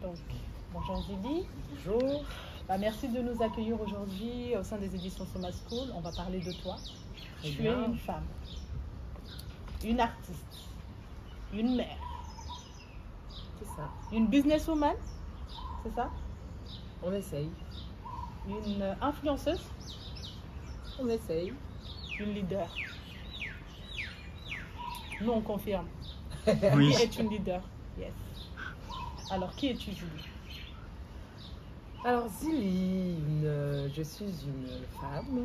Donc, bonjour Zili. Bonjour. Merci de nous accueillir aujourd'hui au sein des éditions Soma School. On va parler de toi. Tu es une femme, une artiste, une mère. C'est ça. Une businesswoman, c'est ça? On essaye. Une influenceuse? On essaye. Une leader? Nous, on confirme. Oui. Qui est une leader? Yes. Alors, qui es-tu, Zili? Alors Zili, je suis une femme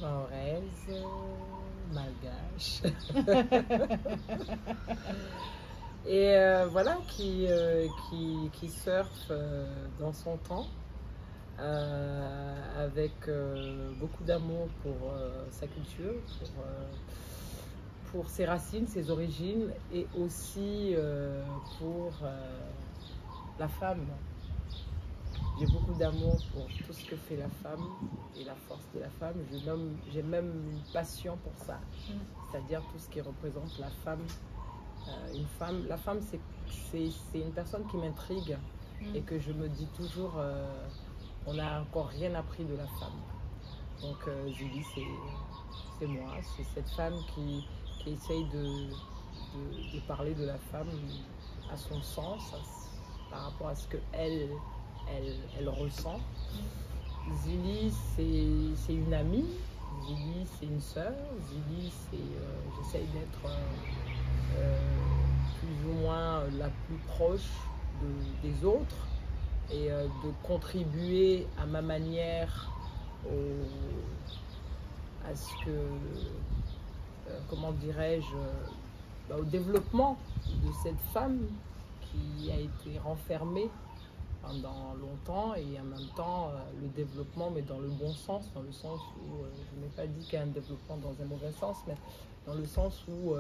mahoraise, malgache. Et voilà, qui surfe dans son temps, avec beaucoup d'amour pour sa culture, pour ses racines, ses origines, et aussi pour la femme. J'ai beaucoup d'amour pour tout ce que fait la femme et la force de la femme. J'ai même une passion pour ça, c'est-à-dire tout ce qui représente la femme. La femme, c'est une personne qui m'intrigue et que je me dis toujours, on n'a encore rien appris de la femme. Donc Zili, c'est moi, c'est cette femme qui essaye de parler de la femme à son sens, par rapport à ce qu'elle ressent. Zili, c'est une amie. Zili, c'est une sœur. Zili, j'essaye d'être plus ou moins la plus proche des autres et de contribuer à ma manière à ce que, comment dirais-je, au développement de cette femme qui a été renfermée pendant longtemps, et en même temps le développement, mais dans le bon sens, dans le sens où je n'ai pas dit qu'il y a un développement dans un mauvais sens, mais dans le sens où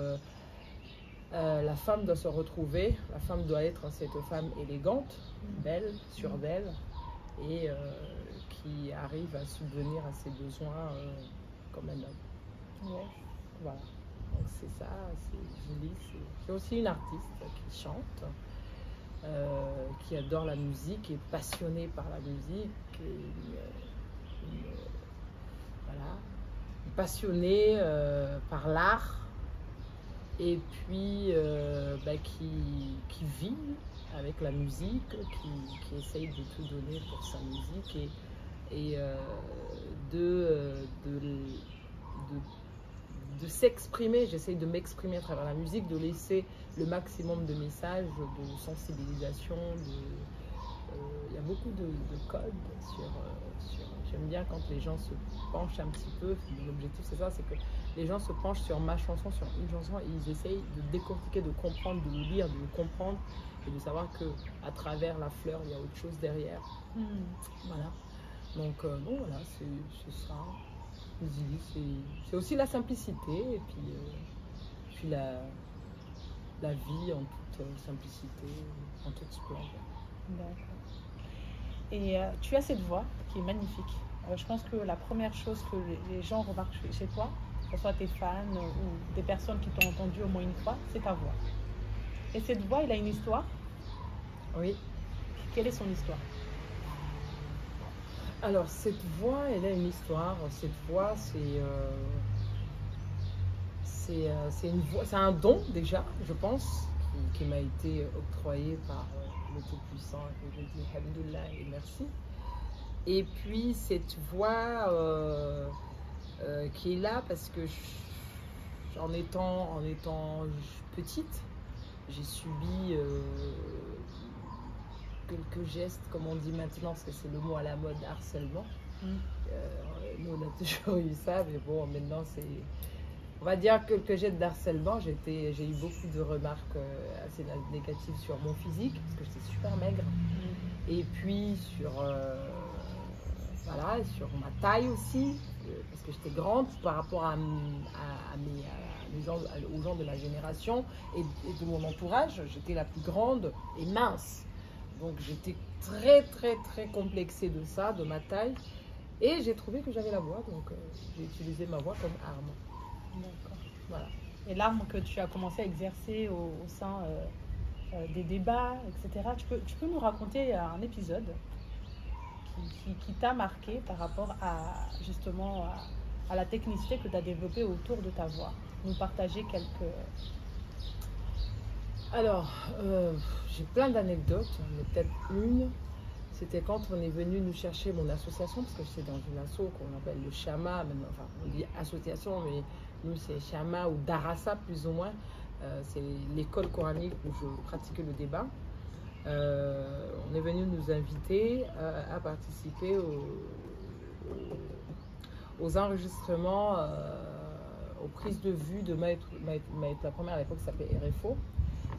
la femme doit se retrouver, la femme doit être cette femme élégante, belle, sûre d'elle, et qui arrive à subvenir à ses besoins comme un homme. Ouais. Voilà, donc c'est ça, c'est Zili. C'est aussi une artiste qui chante. Qui adore la musique, qui est passionnée par la musique, voilà, passionnée par l'art, et puis qui vit avec la musique, qui essaye de tout donner pour sa musique, et de s'exprimer. J'essaye de m'exprimer à travers la musique, de laisser le maximum de messages, de sensibilisation. Il y a beaucoup de codes j'aime bien quand les gens se penchent un petit peu. L'objectif, c'est ça, c'est que les gens se penchent sur ma chanson, sur une chanson, et ils essayent de décortiquer, de comprendre, de le lire, de le comprendre, et de savoir qu'à travers la fleur, il y a autre chose derrière. Voilà. Donc voilà, c'est ça. C'est aussi la simplicité, et puis la vie en toute simplicité, en toute splendeur. D'accord. Et tu as cette voix qui est magnifique. Je pense que la première chose que les gens remarquent chez toi, que ce soit tes fans ou des personnes qui t'ont entendu au moins une fois, c'est ta voix. Et cette voix, elle a une histoire. Oui. Quelle est son histoire? Alors, cette voix, elle a une histoire. Cette voix, c'est un don déjà, je pense, qui m'a été octroyé par le Tout-Puissant. Et je dis Alhamdoulilah et merci. Et puis cette voix qui est là parce que en étant petite, j'ai subi quelques gestes, comme on dit maintenant, parce que c'est le mot à la mode, harcèlement. Nous, on a toujours eu ça, mais bon, maintenant, on va dire quelques gestes d'harcèlement. J'ai eu beaucoup de remarques assez négatives sur mon physique, parce que j'étais super maigre. Et puis voilà, sur ma taille aussi, parce que j'étais grande par rapport aux gens de ma génération et de mon entourage. J'étais la plus grande et mince. Donc j'étais très très très complexée de ça, de ma taille. Et j'ai trouvé que j'avais la voix, donc j'ai utilisé ma voix comme arme. D'accord. Voilà. Et l'arme que tu as commencé à exercer au sein des débats, etc. Tu peux nous raconter un épisode qui t'a marqué par rapport à justement à la technicité que tu as développée autour de ta voix. Nous partager quelques... Alors, j'ai plein d'anecdotes, mais peut-être une. C'était quand on est venu nous chercher mon association, parce que j'étais dans une asso qu'on appelle le Chama, même, enfin on dit association, mais nous c'est Chama ou Darassa plus ou moins. C'est l'école coranique où je pratiquais le débat. On est venu nous inviter à participer aux enregistrements, aux prises de vue de Maître la première à l'époque s'appelait RFO,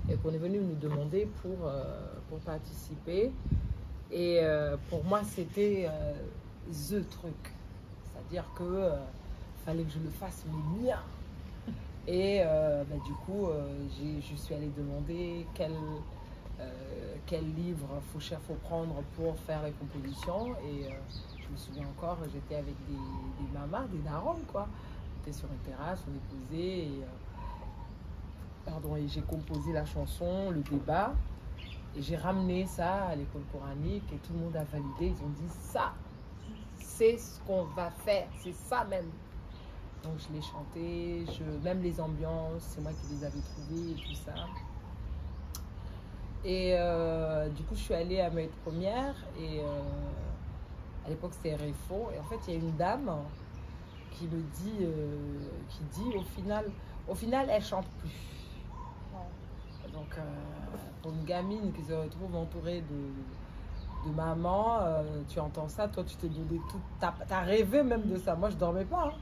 et qu'on est venu nous demander pour participer. Et pour moi, c'était the truc. C'est-à-dire que fallait que je le fasse mais bien. Et du coup, je suis allée demander quel livre faut prendre pour faire les compositions. Et je me souviens encore, j'étais avec des mamas, des darons, quoi. On était sur une terrasse, on est posé. Et j'ai composé la chanson, le débat. Et j'ai ramené ça à l'école coranique et tout le monde a validé. Ils ont dit ça, c'est ce qu'on va faire, c'est ça même. Donc je l'ai chanté, même les ambiances, c'est moi qui les avais trouvées et tout ça. Et du coup, je suis allée à Maître Première et à l'époque c'était RFO. Et en fait, il y a une dame qui me dit, au final, elle chante plus. Donc, pour une gamine qui se retrouve entourée de maman, tu entends ça, toi tu t'es donné tout, t'as rêvé même de ça. Moi je dormais pas.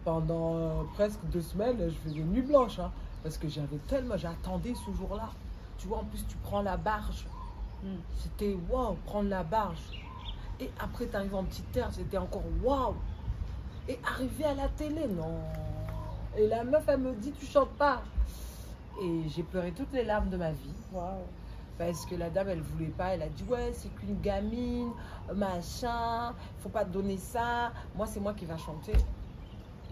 Pendant presque 2 semaines, je faisais nuit blanche, parce que j'attendais ce jour-là. Tu vois, en plus tu prends la barge. C'était waouh, prendre la barge. Et après tu arrives en petite terre, c'était encore waouh. Et arriver à la télé, non. Et la meuf, elle me dit, tu chantes pas. Et j'ai pleuré toutes les larmes de ma vie. Wow. Parce que la dame, elle voulait pas. Elle a dit, ouais, c'est qu'une gamine, machin, faut pas te donner ça. Moi, c'est moi qui va chanter.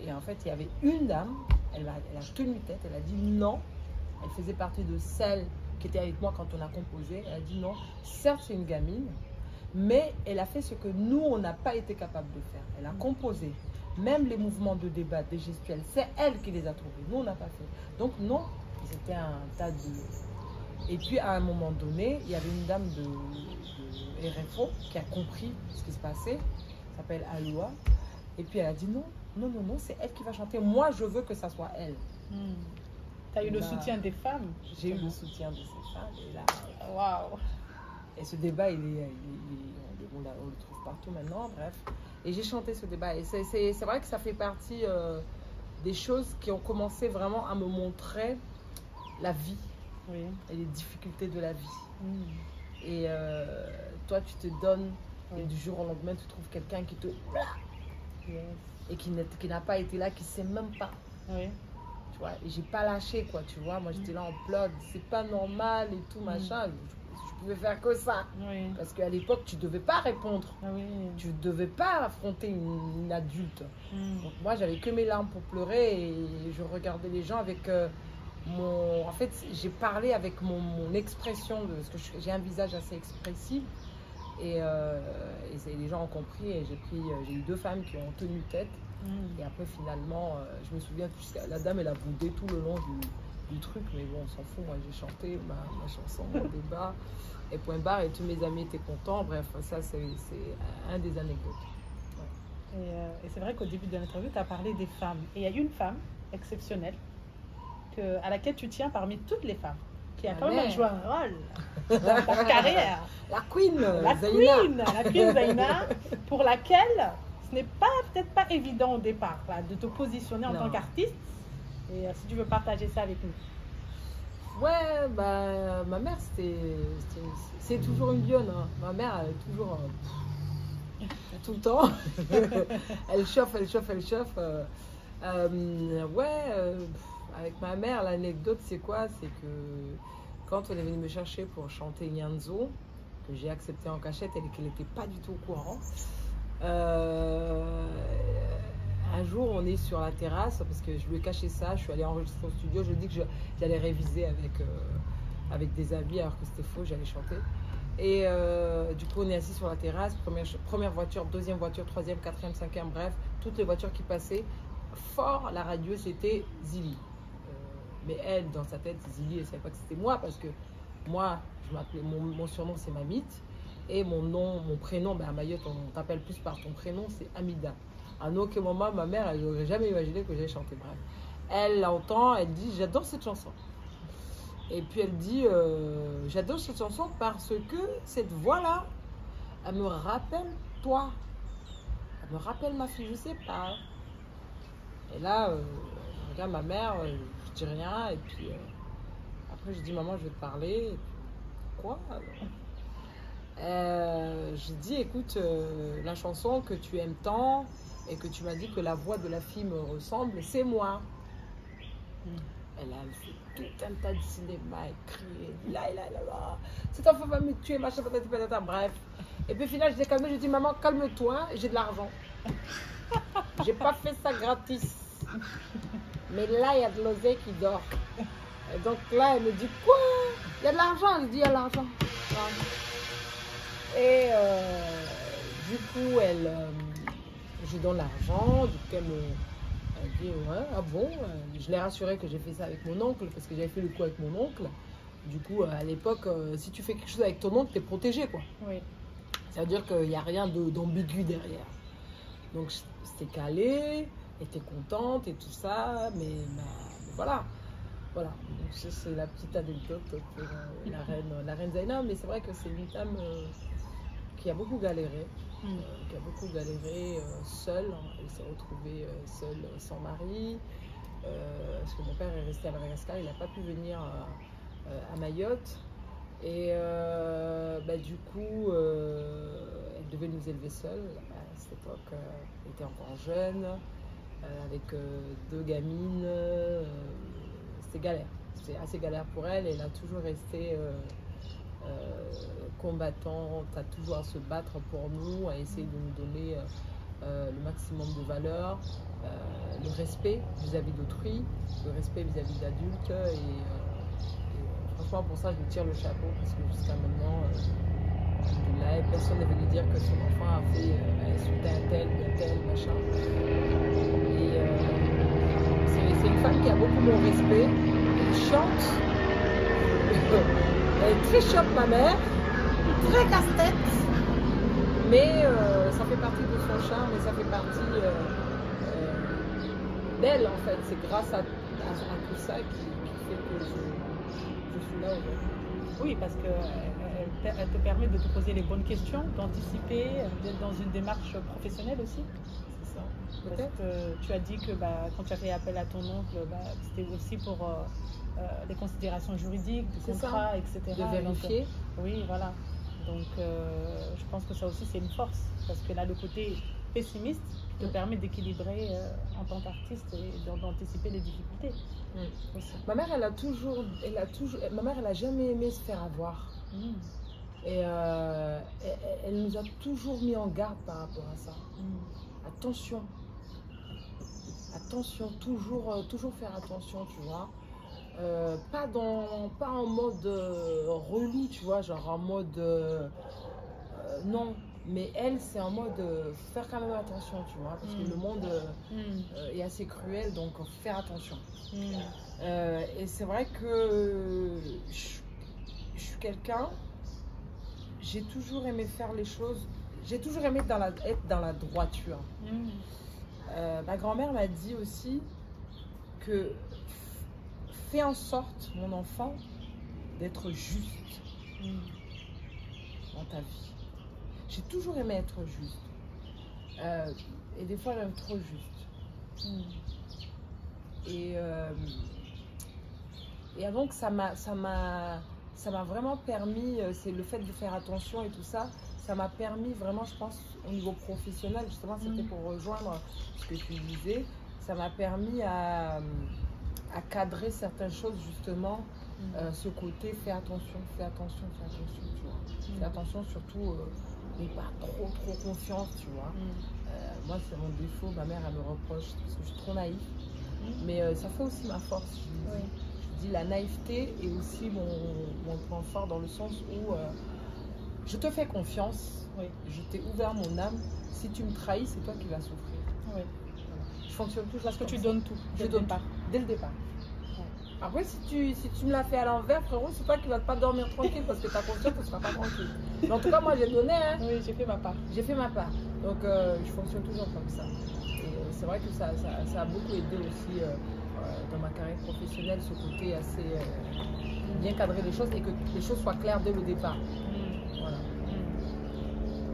Et en fait, il y avait une dame, elle a tenu tête, elle a dit non. Elle faisait partie de celle qui était avec moi quand on a composé. Elle a dit non, certes, c'est une gamine, mais elle a fait ce que nous, on n'a pas été capable de faire. Elle a composé. Même les mouvements de débat, des gestuels, c'est elle qui les a trouvés. Nous, on n'a pas fait. Donc, non. C'était un tas de... Et puis, à un moment donné, il y avait une dame de RFO qui a compris ce qui se passait. Elle s'appelle Aloua. Et puis, elle a dit non, c'est elle qui va chanter. Moi, je veux que ça soit elle. Tu as eu le soutien des femmes? J'ai eu le soutien de ces femmes. Et là, waouh. Et ce débat, on le trouve partout maintenant, bref. Et j'ai chanté ce débat. Et c'est vrai que ça fait partie des choses qui ont commencé vraiment à me montrer la vie, oui, et les difficultés de la vie. Et toi, tu te donnes, oui, et du jour au lendemain, tu trouves quelqu'un qui te... Yes. Et qui n'a pas été là, qui ne sait même pas. Oui. Tu vois, et j'ai pas lâché, quoi, tu vois. Moi, j'étais là en plug, c'est pas normal et tout, machin. Je pouvais faire que ça. Oui. Parce qu'à l'époque, tu ne devais pas répondre. Oui. Tu ne devais pas affronter une adulte. Donc moi, j'avais que mes larmes pour pleurer et je regardais les gens avec... En fait, j'ai parlé avec mon expression, parce que j'ai un visage assez expressif, et les gens ont compris, et j'ai eu 2 femmes qui ont tenu tête, et après finalement, je me souviens, la dame elle a boudé tout le long du truc, mais bon, on s'en fout, moi j'ai chanté ma chanson, mon débat, et point barre, et tous mes amis étaient contents, bref, ça c'est un des anecdotes. Ouais. Et c'est vrai qu'au début de l'interview, tu as parlé des femmes, et il y a une femme exceptionnelle, à laquelle tu tiens parmi toutes les femmes, qui a quand même joué un rôle dans ta carrière. La queen Zaina, pour laquelle ce n'est peut-être pas évident au départ là, de te positionner en tant qu'artiste. Et si tu veux partager ça avec nous. Ouais, bah, ma mère, c'est toujours une lionne. Ma mère, elle est toujours... tout le temps. Elle chauffe. Avec ma mère, l'anecdote, c'est quoi? C'est que quand elle est venue me chercher pour chanter Nyanzo, que j'ai accepté en cachette, et qu'elle n'était pas du tout au courant, un jour, on est sur la terrasse, parce que je lui ai caché ça, je suis allée enregistrer au studio, je lui ai dit que j'allais réviser avec des habits alors que c'était faux, j'allais chanter. Et du coup, on est assis sur la terrasse, première voiture, deuxième voiture, troisième, quatrième, cinquième, bref, toutes les voitures qui passaient. Fort, la radio, c'était Zili. Mais elle, dans sa tête, Zili, elle ne savait pas que c'était moi parce que moi, je m'appelais, mon surnom, c'est Mamite. Et mon prénom, à Mayotte, on t'appelle plus par ton prénom, c'est Amida. À aucun moment, ma mère, elle n'aurait jamais imaginé que j'allais chanter. Bref. Elle l'entend, elle dit, j'adore cette chanson. Et puis elle dit, j'adore cette chanson parce que cette voix-là, elle me rappelle toi. Elle me rappelle ma fille, je sais pas. Et là, je regarde ma mère, je dis rien. Et puis après, je dis, maman, je vais te parler. Quoi? Je dis, écoute, la chanson que tu aimes tant et que tu m'as dit que la voix de la fille me ressemble, c'est moi. Elle a fait tout un tas de cinéma, elle criait, là, cet enfant va me tuer, machin, patati patata, bref. Et puis finalement, je l'ai calmée, je dis, maman, calme-toi, j'ai de l'argent. J'ai pas fait ça gratis. Mais là, il y a de l'oseille qui dort. Et donc là, elle me dit, quoi? Il y a de l'argent? Je dis, il y a de l'argent. Et du coup, je lui donne l'argent, du coup, elle dit, ouais, ah bon, je l'ai rassurée que j'ai fait ça avec mon oncle, parce que j'avais fait le coup avec mon oncle. Du coup, à l'époque, si tu fais quelque chose avec ton oncle, t'es protégé, quoi. Oui. Ça veut dire qu'il n'y a rien d'ambigu derrière. Donc, c'était calé, elle était contente et tout ça, mais voilà. Voilà, donc c'est la petite anecdote pour la reine Zaina, mais c'est vrai que c'est une femme qui a beaucoup galéré. Seule. Elle s'est retrouvée seule sans mari. Parce que mon père est resté à Madagascar, il n'a pas pu venir à Mayotte. Et du coup, elle devait nous élever seule. À cette époque, elle était encore jeune, avec 2 gamines. C'était galère. C'était assez galère pour elle. Elle a toujours resté combattante, a toujours à se battre pour nous, à essayer de nous donner le maximum de valeur, le respect vis-à-vis d'autrui, le respect vis-à-vis d'adultes. Et franchement, pour ça, je lui tire le chapeau parce que jusqu'à maintenant, personne n'est venu dire que son enfant a fait insulter un tel, machin. Et c'est une femme qui a beaucoup mon respect. Elle chante. Elle est très chope, ma mère, très casse-tête, mais ça fait partie de son charme et ça fait partie d'elle en fait. C'est grâce à tout ça qui fait que je suis là aujourd'hui. Oui, parce qu'elle te permet de te poser les bonnes questions, d'anticiper, d'être dans une démarche professionnelle aussi. C'est ça. Peut-être que tu as dit que quand tu as fait appel à ton oncle, c'était aussi pour des considérations juridiques, du contrat, etc. De vérifier. Donc, oui, voilà. Donc, je pense que ça aussi, c'est une force. Parce que là, le côté pessimiste te permet d'équilibrer en tant qu'artiste et d'anticiper les difficultés. Aussi. Ma mère, ma mère, elle a jamais aimé se faire avoir. Et elle nous a toujours mis en garde par rapport à ça. Attention, toujours faire attention, tu vois. Pas en mode relou, tu vois, genre en mode non, mais elle c'est en mode faire quand même attention, tu vois, parce que le monde est assez cruel, donc faire attention. Et c'est vrai que je suis quelqu'un, j'ai toujours aimé faire les choses, j'ai toujours aimé être dans la droiture. Ma grand-mère m'a dit aussi que fais en sorte, mon enfant, d'être juste dans ta vie. J'ai toujours aimé être juste. Et des fois, j'aime trop juste. Et donc, ça m'a vraiment permis, c'est le fait de faire attention et tout ça, ça m'a permis vraiment, je pense, au niveau professionnel, justement, c'était pour rejoindre ce que tu disais, ça m'a permis à cadrer certaines choses, justement, ce côté, fais attention, tu vois. Fais attention, surtout, n'aie pas trop confiance, tu vois. Moi, c'est mon défaut, ma mère, elle me reproche, parce que je suis trop naïve. Mais ça fait aussi ma force, je dit, la naïveté est aussi mon point fort dans le sens où je te fais confiance, Oui. je t'ai ouvert mon âme. Si tu me trahis, c'est toi qui vas souffrir. Oui. Je fonctionne toujours Parce que tu comme donnes tout. Je dès le donne départ. dès le départ. Ouais. Après, si tu me l'as fait à l'envers, frérot, c'est toi qui vas pas dormir tranquille parce que ta conscience ne sera pas tranquille. Mais en tout cas, moi, j'ai donné, hein. Oui, j'ai fait ma part. J'ai fait ma part. Donc, je fonctionne toujours comme ça. Et c'est vrai que ça a beaucoup aidé aussi dans ma carrière professionnelle, ce côté assez bien cadrer les choses et que les choses soient claires dès le départ. Voilà.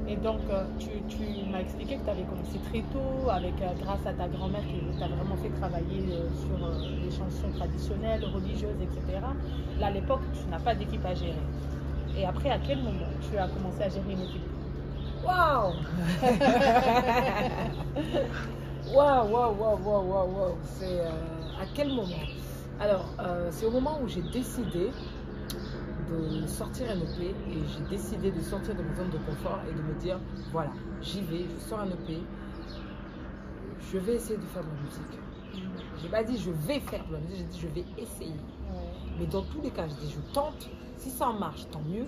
Et donc, tu m'as expliqué que tu avais commencé très tôt, grâce à ta grand-mère qui t'a vraiment fait travailler sur les chansons traditionnelles, religieuses, etc. Là, à l'époque, tu n'as pas d'équipe à gérer. Et après, à quel moment tu as commencé à gérer une équipe? Waouh! Waouh! C'est à quel moment? Alors, c'est au moment où j'ai décidé de sortir un EP et j'ai décidé de sortir de ma zone de confort et de me dire, voilà, j'y vais, je sors un EP, je vais essayer de faire de la musique. J'ai pas dit je vais faire de la musique, j'ai dit je vais essayer. Ouais. Mais dans tous les cas, je dis je tente, si ça marche, tant mieux.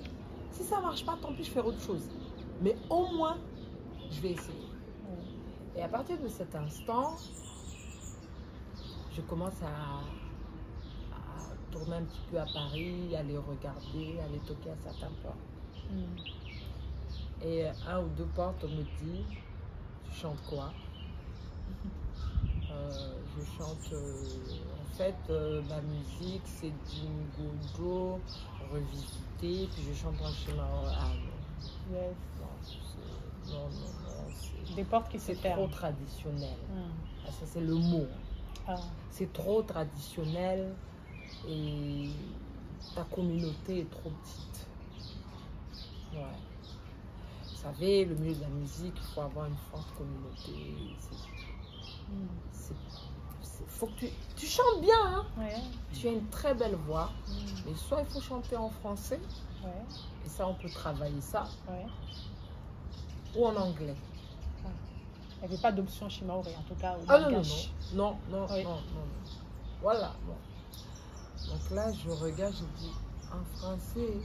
Si ça marche pas, tant pis, je fais autre chose. Mais au moins, je vais essayer. Ouais. Et à partir de cet instant, je commence à tourner un petit peu à Paris, aller regarder, aller toquer à certains portes. Et un ou deux portes, on me dit, tu chantes quoi? Je chante, en fait, ma musique, c'est du Gojo revisité, puis je chante un schéma. Ah non, Yes. non, Des portes qui se c'est ferment. trop traditionnel. Ah, ça, c'est le mot. Ah. C'est trop traditionnel et ta communauté est trop petite. Ouais. Vous savez, le milieu de la musique, il faut avoir une forte communauté. Faut que tu chantes bien, hein? Ouais. Tu as une très belle voix, mais soit il faut chanter en français, Ouais. et ça on peut travailler ça, Ouais. ou en anglais. Ah. Il n'y avait pas d'option Shimaoré en tout cas. Ou Ah non, malgache. non. Oui. Voilà. Bon. Donc là, je regarde, je dis en français,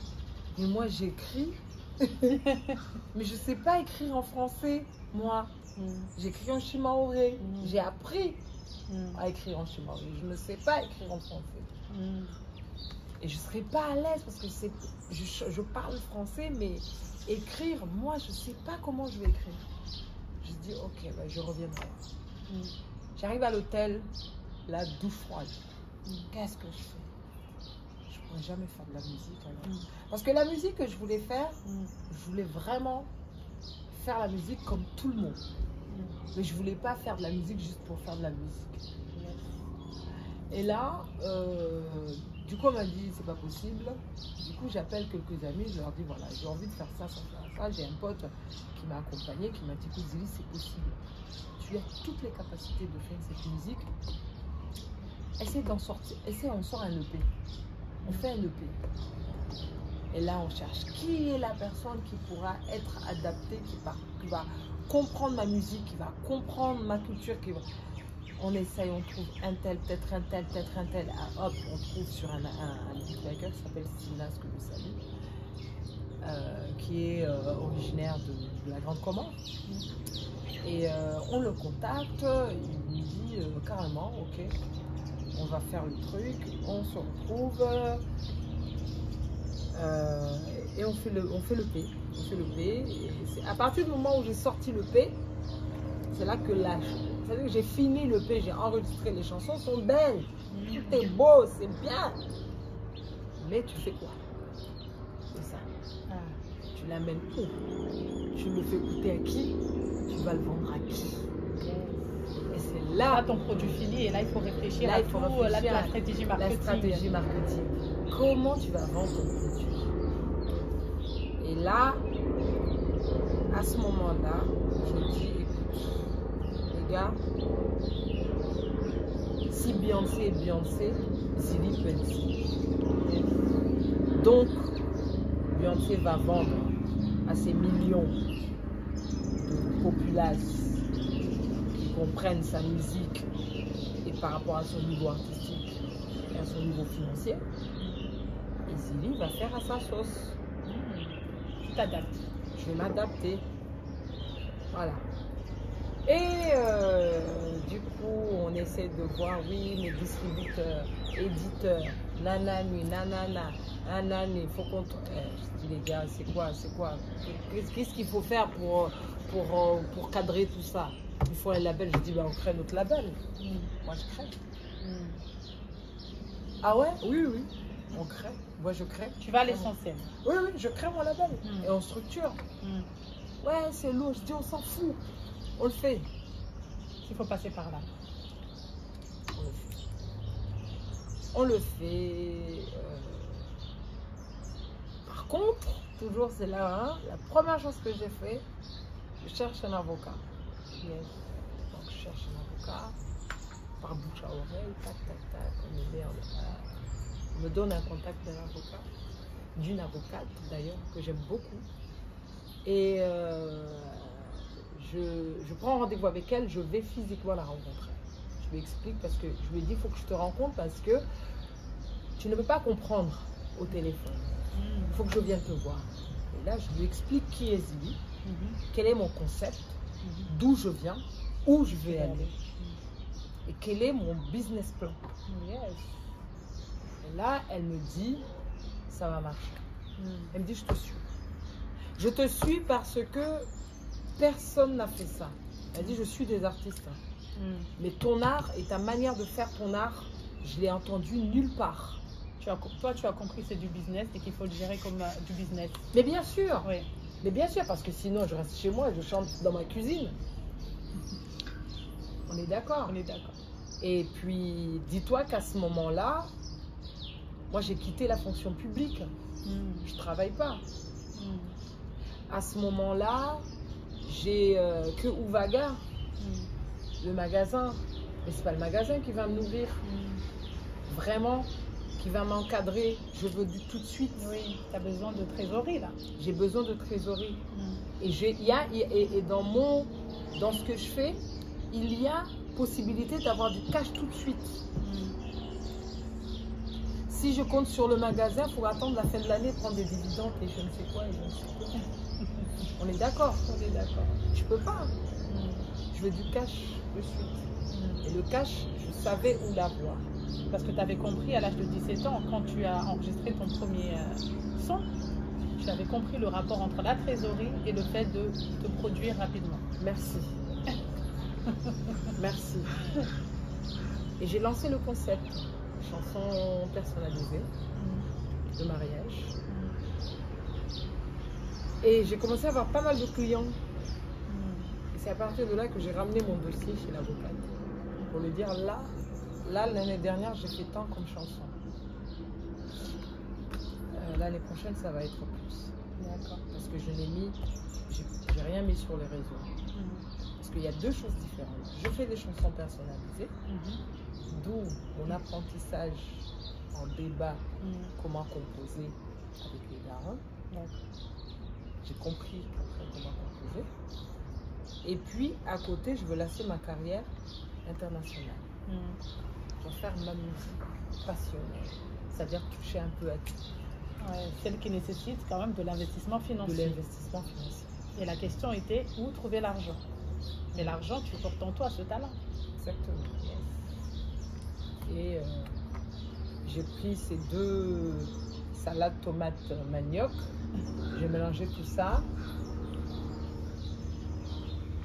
mais moi j'écris, mais je ne sais pas écrire en français, moi. J'écris en Shimaoré, j'ai appris à écrire en Shimaoré, je ne sais pas écrire en français. Et je ne serais pas à l'aise parce que je parle français, mais écrire, moi, je ne sais pas comment je vais écrire. Je dis, ok, bah, je reviendrai. J'arrive à l'hôtel, la douche froide. Qu'est-ce que je fais? Je ne pourrais jamais faire de la musique alors. Parce que la musique que je voulais faire, je voulais vraiment faire la musique comme tout le monde. Mais je ne voulais pas faire de la musique juste pour faire de la musique. Et là, du coup, on m'a dit, c'est pas possible. Du coup, j'appelle quelques amis, je leur dis, voilà, j'ai envie de faire ça, ça, ça, ça. J'ai un pote qui m'a accompagné, qui m'a dit, écoute, Zélie, c'est possible. Tu as toutes les capacités de faire cette musique. Essaye d'en sortir, on sort un EP. On fait un EP. Et là, on cherche qui est la personne qui pourra être adaptée, qui va comprendre ma musique, qui va comprendre ma culture, on essaye, on trouve un tel, peut-être un tel, peut-être un tel. Ah, hop, on trouve sur un beatmaker qui s'appelle Silas, que je salue, qui est originaire de la Grande Comore. Et on le contacte, il nous dit carrément, ok, on va faire le truc, on se retrouve et on fait le P. Et c'est à partir du moment où j'ai sorti le P, c'est là que c'est-à-dire que j'ai fini le P, j'ai enregistré, les chansons sont belles, tout est beau, c'est bien. Mais tu fais quoi? C'est ça. Tu l'amènes où? Tu le fais écouter à qui? Tu vas le vendre à qui? Et c'est là ton produit fini, et là il faut réfléchir là, à il faut tout, réfléchir la stratégie marketing. La stratégie marketing. Comment tu vas vendre ton produit? Et là, à ce moment-là, je dis, écoute, les gars, si Beyoncé est Beyoncé, Zélie peut être Zélie. Donc, Beyoncé va vendre à ces millions de populaces qui comprennent sa musique et par rapport à son niveau artistique, à son niveau financier. Et Zili va faire à sa sauce. Tu t'adaptes. Je vais m'adapter. Voilà. Et du coup, on essaie de voir, oui, mes distributeurs, éditeurs, nanani, nanana, nanani, il faut qu'on... je dis, les gars, c'est quoi? Qu'est-ce qu'il faut faire pour cadrer tout ça? Il faut un label. Je dis, ben, on crée notre label. Moi, je crée. Ah ouais? Oui, oui. On crée. Moi, je crée. Tu vas à l'essentiel. Oui, oui, je crée mon label. Et on structure. Ouais, c'est lourd. Je dis, on s'en fout. On le fait. Il faut passer par là. On le fait. Par contre, toujours c'est là, hein, la première chose que j'ai fait, je cherche un avocat. Yes. Donc je cherche un avocat, par bouche à oreille, tac, tac, tac, on me merde. On me donne un contact d'un avocat, d'une avocate d'ailleurs, que j'aime beaucoup. Et je prends rendez-vous avec elle, je vais physiquement la rencontrer. Je lui explique parce que je lui ai dit, il faut que je te rencontre parce que tu ne peux pas comprendre au téléphone. Il faut que je vienne te voir. Et là, je lui explique qui est Zili, quel est mon concept, d'où je viens, où je vais aller et quel est mon business plan. Et là, elle me dit, ça va marcher. Elle me dit, je te suis. Je te suis parce que personne n'a fait ça. Elle dit, je suis des artistes. Mais ton art et ta manière de faire ton art, je l'ai entendu nulle part. Toi, tu as compris c'est du business et qu'il faut le gérer comme du business. Mais bien sûr. Oui. Mais bien sûr, parce que sinon, je reste chez moi et je chante dans ma cuisine. On est d'accord. On est d'accord. Et puis, dis-toi qu'à ce moment-là, moi, j'ai quitté la fonction publique. Je ne travaille pas. À ce moment-là, j'ai que Uvaga, le magasin. Mais ce n'est pas le magasin qui va me nourrir. Vraiment, qui va m'encadrer. Je veux du tout de suite. Oui, tu as besoin de trésorerie là. J'ai besoin de trésorerie. Et dans ce que je fais, il y a possibilité d'avoir du cash tout de suite. Si je compte sur le magasin pour attendre la fin de l'année, prendre des dividendes et je ne sais quoi et je ne sais quoi. On est d'accord? On est d'accord. Je peux pas. Je veux du cash de suite. Et le cash, je savais où l'avoir. Parce que tu avais compris à l'âge de 17 ans, quand tu as enregistré ton premier son, tu avais compris le rapport entre la trésorerie et le fait de te produire rapidement. Merci. Merci. Et j'ai lancé le concept, chanson personnalisée, de mariage. Et j'ai commencé à avoir pas mal de clients. Et c'est à partir de là que j'ai ramené mon dossier chez l'avocate. Pour lui dire, là l'année dernière, j'ai fait tant comme chanson. L'année prochaine, ça va être plus. D'accord. Parce que j'ai rien mis sur les réseaux. Parce qu'il y a deux choses différentes. Je fais des chansons personnalisées, d'où mon apprentissage en débat, comment composer avec les darons. J'ai compris après comment composer. Et puis, à côté, je veux lancer ma carrière internationale. Je veux faire ma musique passionnelle, c'est-à-dire toucher un peu à tout. Ouais, celle qui nécessite quand même de l'investissement financier. De l'investissement financier. Et la question était, où trouver l'argent? Mais l'argent, tu portes en toi ce talent. Exactement. Et j'ai pris ces deux salades tomates manioc. J'ai mélangé tout ça.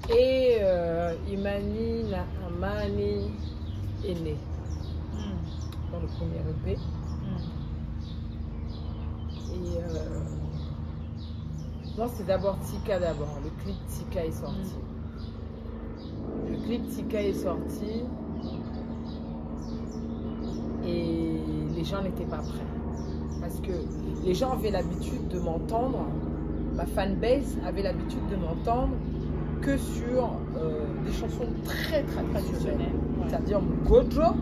Et Imani Naamani est né dans le premier EP. Et non, c'est d'abord Tika d'abord. Le clip Tika est sorti. Le clip Tika est sorti et les gens n'étaient pas prêts. Parce que les gens avaient l'habitude de m'entendre, ma fanbase avait l'habitude de m'entendre que sur des chansons très traditionnelles. C'est-à-dire Gojo,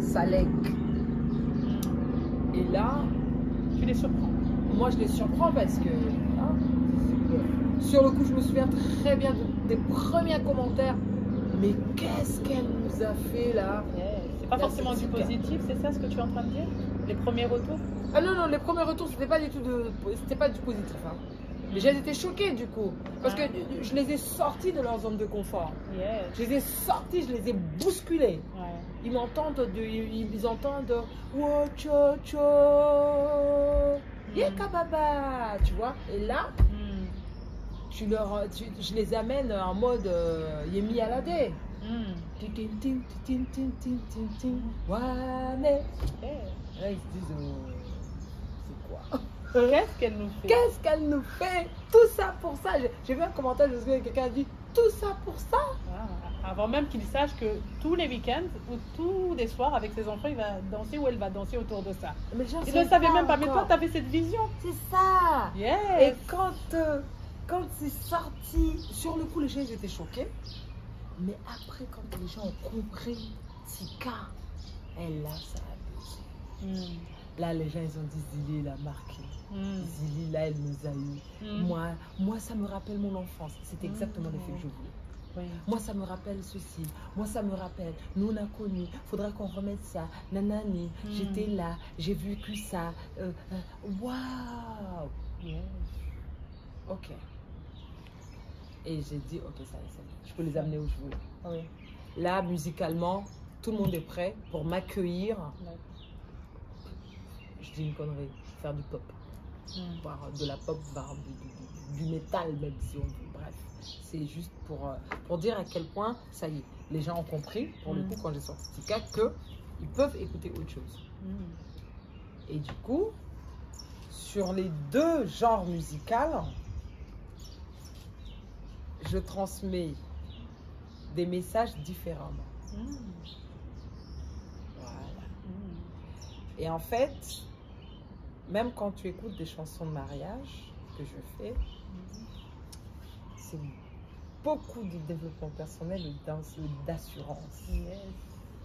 Salek. Et là, tu les surprends. Moi, je les surprends parce que sur le coup, je me souviens très bien des premiers commentaires. Mais qu'est-ce qu'elle nous a fait là? C'est Pas Là, forcément c'est du super. positif, c'est ça ce que tu es en train de dire? Les premiers retours? Ah non, non, les premiers retours, c'était pas du tout c'était pas du positif. Hein. Mais j'ai été choquée du coup. Parce que je les ai sortis de leur zone de confort. Yes. Je les ai sortis, je les ai bousculés. Ouais. Ils m'entendent, ils entendent Wo cho cho, Yekababa, tu vois. Et là, je les amène en mode Yemi Alade. Tin, tin, tin, tin, tin, tin, tin, tin, wane. Là, ils se disent c'est quoi? Qu'est-ce qu'elle nous fait? Qu'est-ce qu'elle nous fait? Tout ça pour ça. J'ai vu un commentaire, je sais que quelqu'un a dit tout ça pour ça. Avant même qu'il sache que tous les week-ends ou tous les soirs avec ses enfants, il va danser ou elle va danser autour de ça. Mais les gens Il ne le savait même pas, mais encore. toi, tu avais cette vision. C'est ça. Yes. Et quand c'est sorti, sur le coup, les gens ils étaient choqués. Mais après, quand les gens ont compris, Tika, elle là, ça a abusé. Là, les gens, ils ont dit Zili, il a marqué. Zili, là, elle nous a eu. Moi, ça me rappelle mon enfance. C'est exactement l'effet que je voulais. Oui. Moi, ça me rappelle ceci. Moi, ça me rappelle. Nous, on a connu. Faudrait qu'on remette ça. Nanani, j'étais là. J'ai vécu ça. Waouh. Yes. Ok. Et j'ai dit, ok, ça y est, je peux les amener où je veux. Oui. Là, musicalement, tout le monde est prêt pour m'accueillir. Ouais. Je dis une connerie, faire du pop. Voire de la pop, voire du métal, même si on dit. Bref, c'est juste pour dire à quel point, ça y est, les gens ont compris, pour le coup, quand j'ai sorti Tika, qu'ils peuvent écouter autre chose. Et du coup, sur les deux genres musicaux, je transmets des messages différemment. Voilà. Et en fait, même quand tu écoutes des chansons de mariage que je fais, c'est beaucoup de développement personnel et d'assurance. Yes.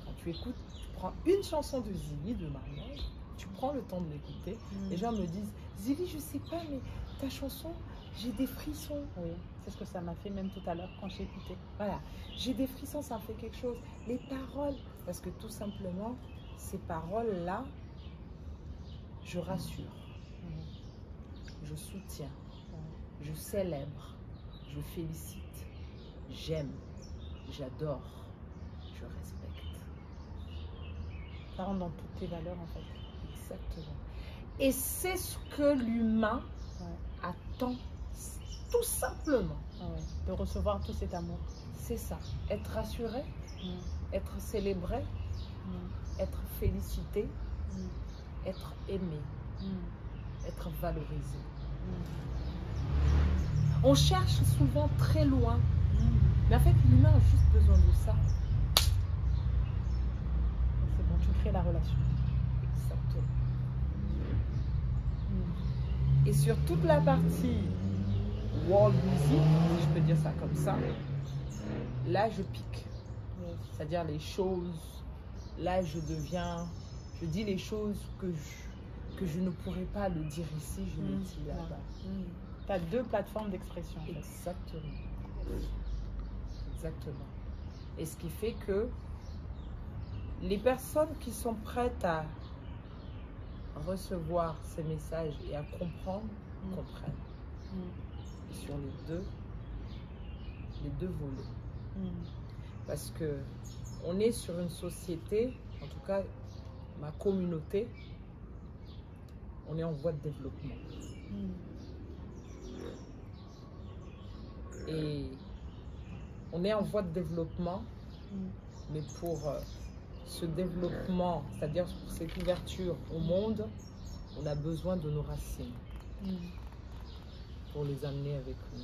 Quand tu écoutes, tu prends une chanson de Zili de mariage, tu prends le temps de l'écouter. Les gens me disent, Zili, je sais pas, mais ta chanson, j'ai des frissons. Oui, c'est ce que ça m'a fait même tout à l'heure quand j'ai écouté. Voilà, j'ai des frissons, ça me fait quelque chose. Les paroles, parce que tout simplement, ces paroles-là, je rassure, je soutiens, je célèbre, je félicite, j'aime, j'adore, je respecte. Ça rentre dans toutes tes valeurs en fait. Exactement. Et c'est ce que l'humain attend, tout simplement. De recevoir tout cet amour. C'est ça, être rassuré, être célébré, être félicité, être aimé, être valorisé. On cherche souvent très loin, mais en fait l'humain a juste besoin de ça. C'est bon, tu crées la relation. Exactement. Et sur toute la partie world music, si je peux dire ça comme ça, là je pique. C'est-à-dire les choses, là je dis les choses que je ne pourrais pas le dire ici, je le dis là-bas. Tu as deux plateformes d'expression. En fait. Exactement. Exactement. Et ce qui fait que les personnes qui sont prêtes à recevoir ces messages et à comprendre, comprennent. Et sur les deux volets. Parce que on est sur une société, en tout cas ma communauté, on est en voie de développement. Et on est en voie de développement, mais pour ce développement, c'est-à-dire pour cette ouverture au monde, on a besoin de nos racines pour les amener avec nous.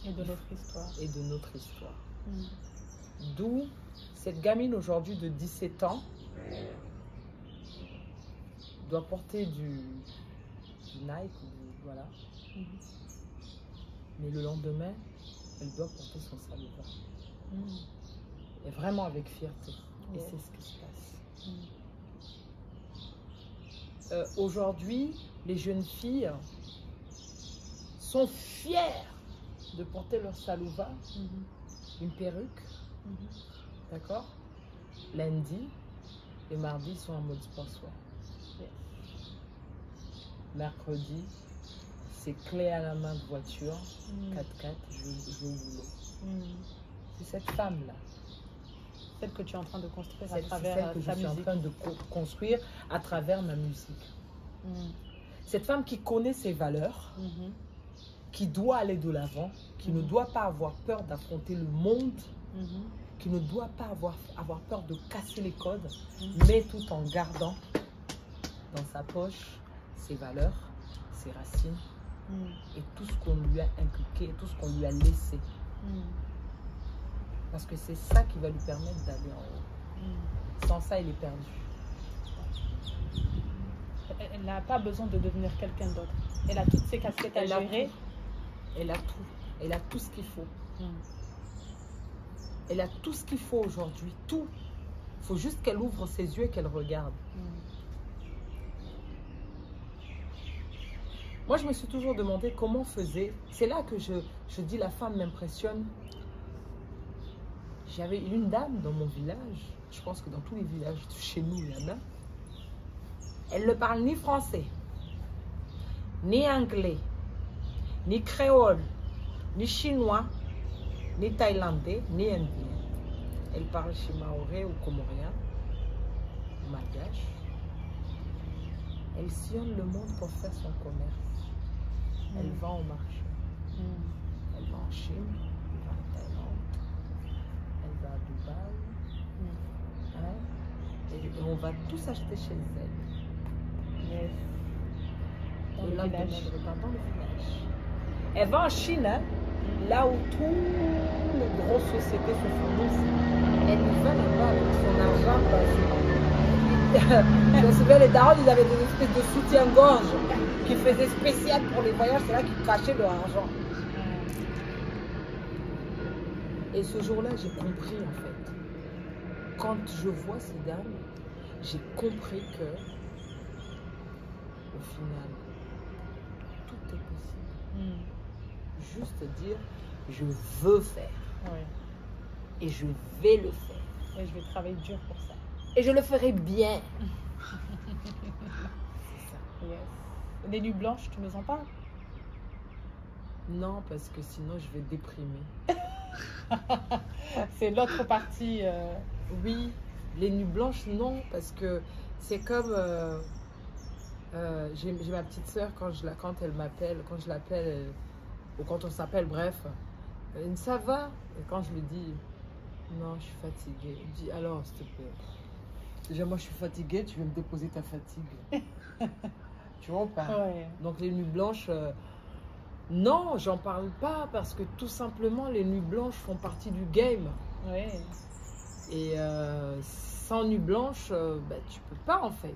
Et de notre histoire. Et de notre histoire. D'où cette gamine aujourd'hui de 17 ans doit porter du Nike, voilà. Mais le lendemain, elle doit porter son salut. Et vraiment avec fierté. Et c'est ce qui se passe. Aujourd'hui, les jeunes filles sont fières de porter leur salouva, une perruque, d'accord, lundi, Les mardis, ils sont en mode sport soir. Yes. Mercredi, c'est clé à la main de voiture, Mm. 4x4, je vais au boulot. Mm. C'est cette femme-là. Celle que tu es en train de construire à C'est travers celle que je ta suis en musique. train de construire à travers ma musique. Mm. Cette femme qui connaît ses valeurs, Mhm. qui doit aller de l'avant, qui ne doit pas avoir peur d'affronter le monde, Mhm. qui ne doit pas avoir peur de casser les codes, Mhm. mais tout en gardant dans sa poche ses valeurs, ses racines Mm. et tout ce qu'on lui a inculqué, tout ce qu'on lui a laissé. Mm. Parce que c'est ça qui va lui permettre d'aller en haut. Mm. Sans ça, il est perdu. Elle n'a pas besoin de devenir quelqu'un d'autre. Elle a toutes ses casquettes à Elle a gérer. Elle a tout. Elle a tout ce qu'il faut. Mm. Elle a tout ce qu'il faut aujourd'hui. Tout. Il faut juste qu'elle ouvre ses yeux et qu'elle regarde. Mm. Moi, je me suis toujours demandé comment on faisait. C'est là que je dis la femme m'impressionne. J'avais une dame dans mon village. Je pense que dans tous les villages de chez nous, il y en a. Elle ne parle ni français, ni anglais, ni créole, ni chinois, ni thaïlandais, ni indien. Elle parle shimaoré ou comorien, ou malgache. Elle sillonne le monde pour faire son commerce. Elle va au marché. Mm. Elle va en Chine, elle va en Thaïlande, elle va à Dubaï. Hein? Et on va tous acheter chez elle. Yes. Dans Et le là, village. dans le village. Elle va en Chine, hein, là où toutes les grosses sociétés se fournissent. Elle y va là-bas avec son argent. Je me souviens, les darons, ils avaient des espèces de soutien-gorge qui faisaient spécial pour les voyages. C'est là qu'ils cachaient leur argent. Et ce jour-là, j'ai compris en fait. Quand je vois ces dames, j'ai compris que, au final, tout est possible. Mm. Juste dire, je veux faire Ouais. et je vais le faire. Et je vais travailler dur pour ça. Et je le ferai bien. Yes. Les nuits blanches, tu nous en parles? Non, parce que sinon je vais déprimer. C'est l'autre partie. Oui, les nuits blanches, non, parce que c'est comme... j'ai ma petite soeur, quand elle m'appelle, quand je l'appelle, ou quand on s'appelle, bref, elle dit, ça va? Et quand je lui dis, non, je suis fatiguée, elle dit, alors, s'il te plaît, déjà moi je suis fatiguée, tu veux me déposer ta fatigue. Tu vois ou pas? Ouais. Donc les nuits blanches, non, j'en parle pas, parce que tout simplement, les nuits blanches font partie du game. Ouais. Et sans nuit blanche, bah, tu peux pas en fait.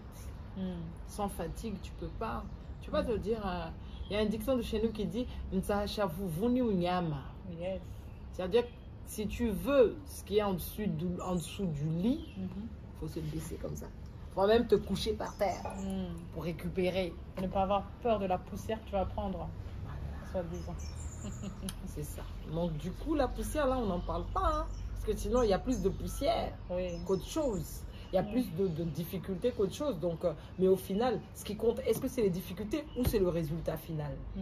Mm. Sans fatigue, tu peux pas. Tu vas te dire, il y a un dicton de chez nous qui dit Ntsahashavuvuni unyama. Yes. C'est-à-dire que si tu veux ce qui est en dessous du lit, Mhm. il faut se baisser comme ça. Il faut même te coucher par terre Mm. pour récupérer. Ne pas avoir peur de la poussière que tu vas prendre, soi-disant. C'est ça. Donc du coup, la poussière, là, on n'en parle pas. Hein, parce que sinon, il y a plus de poussière Oui. qu'autre chose. Il y a plus de difficultés qu'autre chose. Donc, mais au final, ce qui compte, est-ce que c'est les difficultés ou c'est le résultat final? Mm.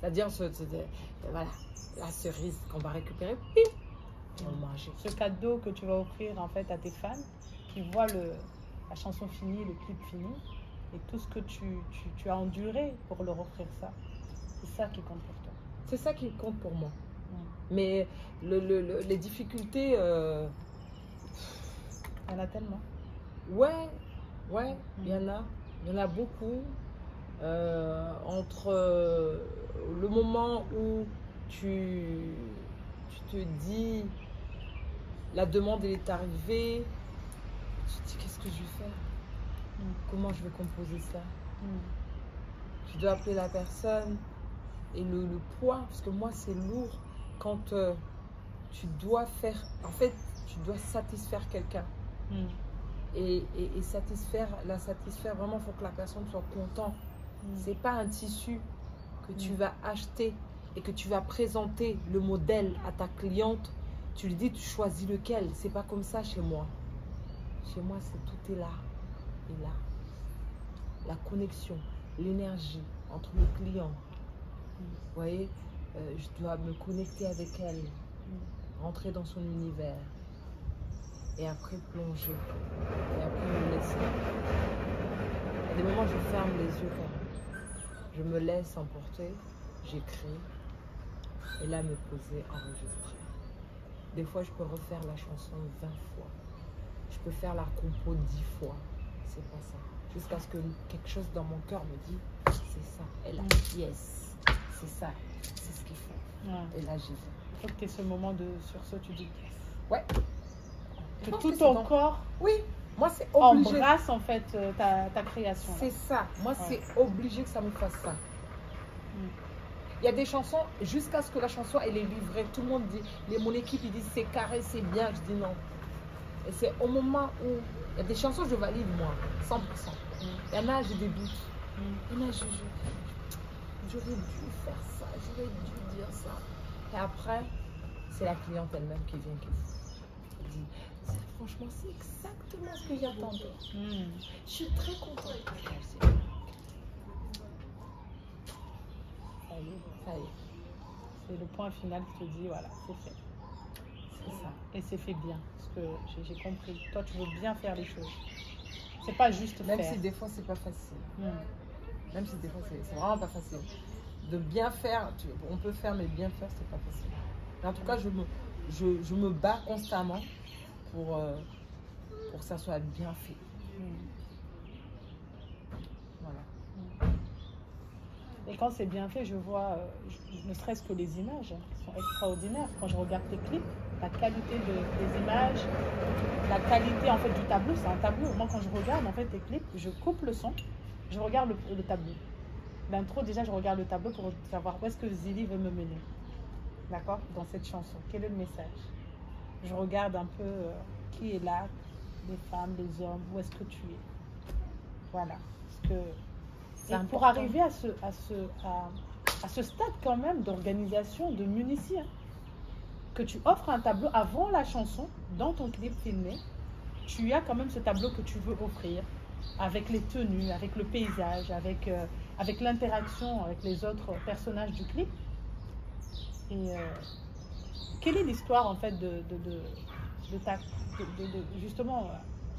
C'est-à-dire, voilà, la cerise qu'on va récupérer, puis on va manger. Ce cadeau que tu vas offrir en fait à tes fans qui voient la chanson finie, le clip fini et tout ce que tu as enduré pour leur offrir ça. C'est ça qui compte pour toi. C'est ça qui compte pour moi. Mm. Mais les difficultés, Il y en a tellement. ouais, il y en a beaucoup. Entre le moment où tu te dis la demande elle est arrivée, tu te dis qu'est-ce que je vais faire, comment je vais composer ça, tu dois appeler la personne et le poids, parce que moi c'est lourd quand tu dois faire, en fait tu dois satisfaire quelqu'un. Mm. Et la satisfaire, vraiment, il faut que la personne soit contente. C'est pas un tissu que tu vas acheter et que tu vas présenter le modèle à ta cliente. Tu lui dis, tu choisis lequel. C'est pas comme ça chez moi. Chez moi, tout est là et là. La connexion, l'énergie entre mes clients. Vous voyez, je dois me connecter avec elle, rentrer dans son univers et après plonger et après me laisser. Il y a des moments où je ferme les yeux quand même. Je me laisse emporter, j'écris et là me poser, enregistrer. Des fois, je peux refaire la chanson 20 fois. Je peux faire la compo 10 fois. C'est pas ça. Jusqu'à ce que quelque chose dans mon cœur me dit, c'est ça. Et là, yes, c'est ça. C'est ce qu'il faut. Ouais. Et là, j'y vais. Il faut que tu aies ce moment de sursaut, tu dis yes. Ouais. Que tout ton corps oui, moi c'est obligé. Embrasse en fait ta création. C'est ça. Moi, c'est obligé que ça me fasse ça. Il y a des chansons, jusqu'à ce que la chanson elle est livrée, tout le monde dit, mon équipe ils disent c'est carré, c'est bien, je dis non. Et c'est au moment où il y a des chansons je valide moi, 100%. Il y en a, j'ai des doutes. Il y en a, j'aurais dû faire ça, j'aurais dû dire ça. Et après, c'est la cliente elle-même qui vient, qui dit, franchement, c'est exactement ce que j'attendais. Je suis très contente. Ça y est. C'est le point final qui te dit, voilà, c'est fait. C'est ça. Et c'est fait bien, parce que j'ai compris. Toi, tu veux bien faire les choses. C'est pas juste Même faire. si des fois, c'est pas facile. Même si des fois, c'est vraiment pas facile. De bien faire, on peut faire, mais bien faire, c'est pas facile. Mais en tout cas, je me bats constamment pour que ça soit bien fait. Voilà. Et quand c'est bien fait, je vois, ne serait-ce que les images sont extraordinaires. Quand je regarde tes clips, la qualité des images, la qualité en fait du tableau, c'est un tableau. Moi, quand je regarde en fait tes clips, je coupe le son, je regarde le tableau. L'intro, déjà, je regarde le tableau pour savoir où est-ce que Zili veut me mener. D'accord? Dans cette chanson, quel est le message? Je regarde un peu qui est là, les femmes, les hommes, où est-ce que tu es. Voilà. Parce que et pour arriver à ce stade quand même d'organisation, de munici, que tu offres un tableau avant la chanson, dans ton clip filmé, tu as quand même ce tableau que tu veux offrir, avec les tenues, avec le paysage, avec l'interaction avec les autres personnages du clip. Et quelle est l'histoire en fait justement,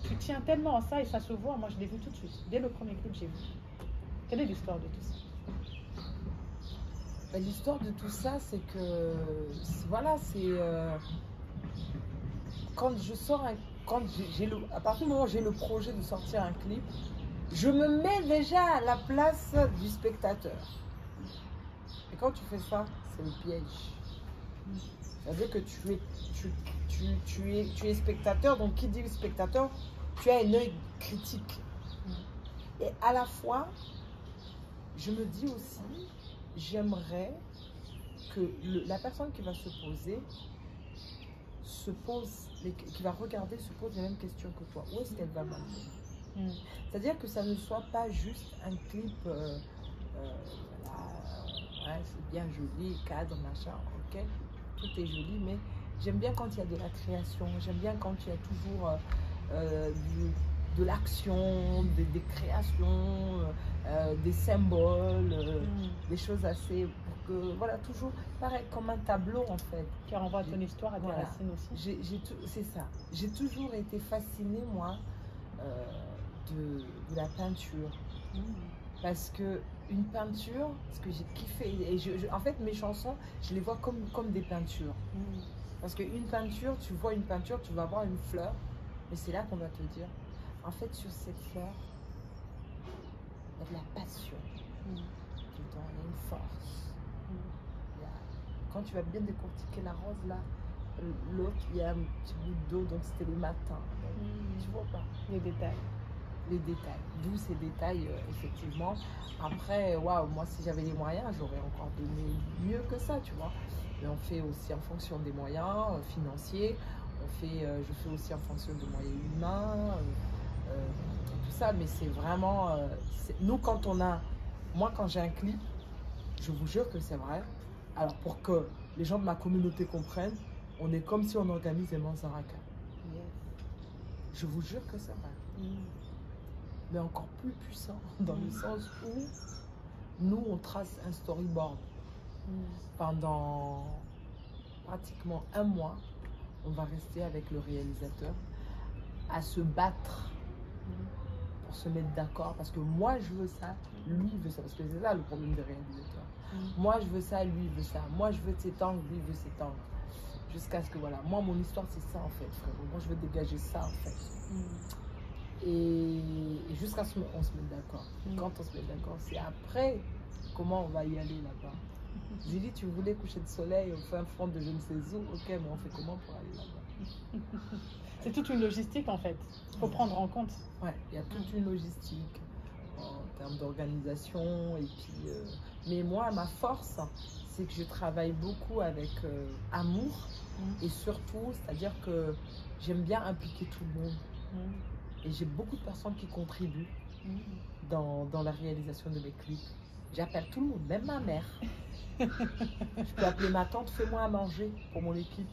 tu tiens tellement à ça et ça se voit, moi je l'ai vu tout de suite, dès le premier clip j'ai vu. Quelle est l'histoire de tout ça? L'histoire de tout ça, c'est que, voilà, c'est quand je sors à partir du moment où j'ai le projet de sortir un clip, je me mets déjà à la place du spectateur. Et quand tu fais ça, c'est le piège. C'est-à-dire que tu es spectateur, donc qui dit spectateur, tu as un œil critique. Et à la fois, je me dis aussi, j'aimerais que la personne qui va se poser, qui va regarder, se pose les mêmes questions que toi. Où est-ce qu'elle va m'amener? C'est-à-dire que ça ne soit pas juste un clip, voilà, ouais, c'est bien joli, cadre, machin, ok, tout est joli, mais j'aime bien quand il y a de la création, j'aime bien quand il y a toujours de l'action, des créations, des symboles, des choses assez, pour que, voilà, toujours pareil, comme un tableau en fait. Qui renvoie à ton histoire, à tes racines aussi. C'est ça. J'ai toujours été fascinée, moi, de la peinture. Parce que une peinture, ce que j'ai kiffé, et en fait mes chansons, je les vois comme des peintures. Parce qu'une peinture, tu vois une peinture, tu vas voir une fleur, mais c'est là qu'on va te dire, en fait sur cette fleur, il y a de la passion. Dedans, il y a une force. Quand tu vas bien décortiquer la rose là, l'autre, il y a un petit bout d'eau, donc c'était le matin. Tu vois pas les détails. Les détails, d'où ces détails, effectivement. Après, waouh, moi, si j'avais les moyens, j'aurais encore donné mieux que ça, tu vois. Mais on fait aussi en fonction des moyens financiers, je fais aussi en fonction des moyens humains, tout ça. Mais c'est vraiment, nous, moi, quand j'ai un clip, je vous jure que c'est vrai. Alors, pour que les gens de ma communauté comprennent, on est comme si on organise un Manzaraka. Je vous jure que c'est vrai. Mais encore plus puissant, dans le sens où nous, on trace un storyboard. Pendant pratiquement un mois, on va rester avec le réalisateur à se battre pour se mettre d'accord. Parce que moi, je veux ça, lui veut ça. Parce que c'est ça le problème des réalisateurs. Moi, je veux ça, lui veut ça. Moi, je veux cet angle, lui veut cet angle. Jusqu'à ce que, voilà, moi, mon histoire, c'est ça, en fait, frère. Moi, je veux dégager ça, en fait. Et jusqu'à ce qu'on se mette d'accord. Quand on se met d'accord, c'est après comment on va y aller là-bas. J'ai dit, tu voulais coucher de soleil au fin fond de je ne sais où. Ok, mais on fait comment pour aller là-bas? C'est toute une logistique en fait. Il faut prendre en compte. Ouais, il y a toute une logistique en termes d'organisation. Et puis, mais moi, ma force, c'est que je travaille beaucoup avec amour. Et surtout, c'est-à-dire que j'aime bien impliquer tout le monde. Et j'ai beaucoup de personnes qui contribuent dans la réalisation de mes clips. J'appelle tout le monde, même ma mère. Je peux appeler ma tante, fais-moi à manger pour mon équipe.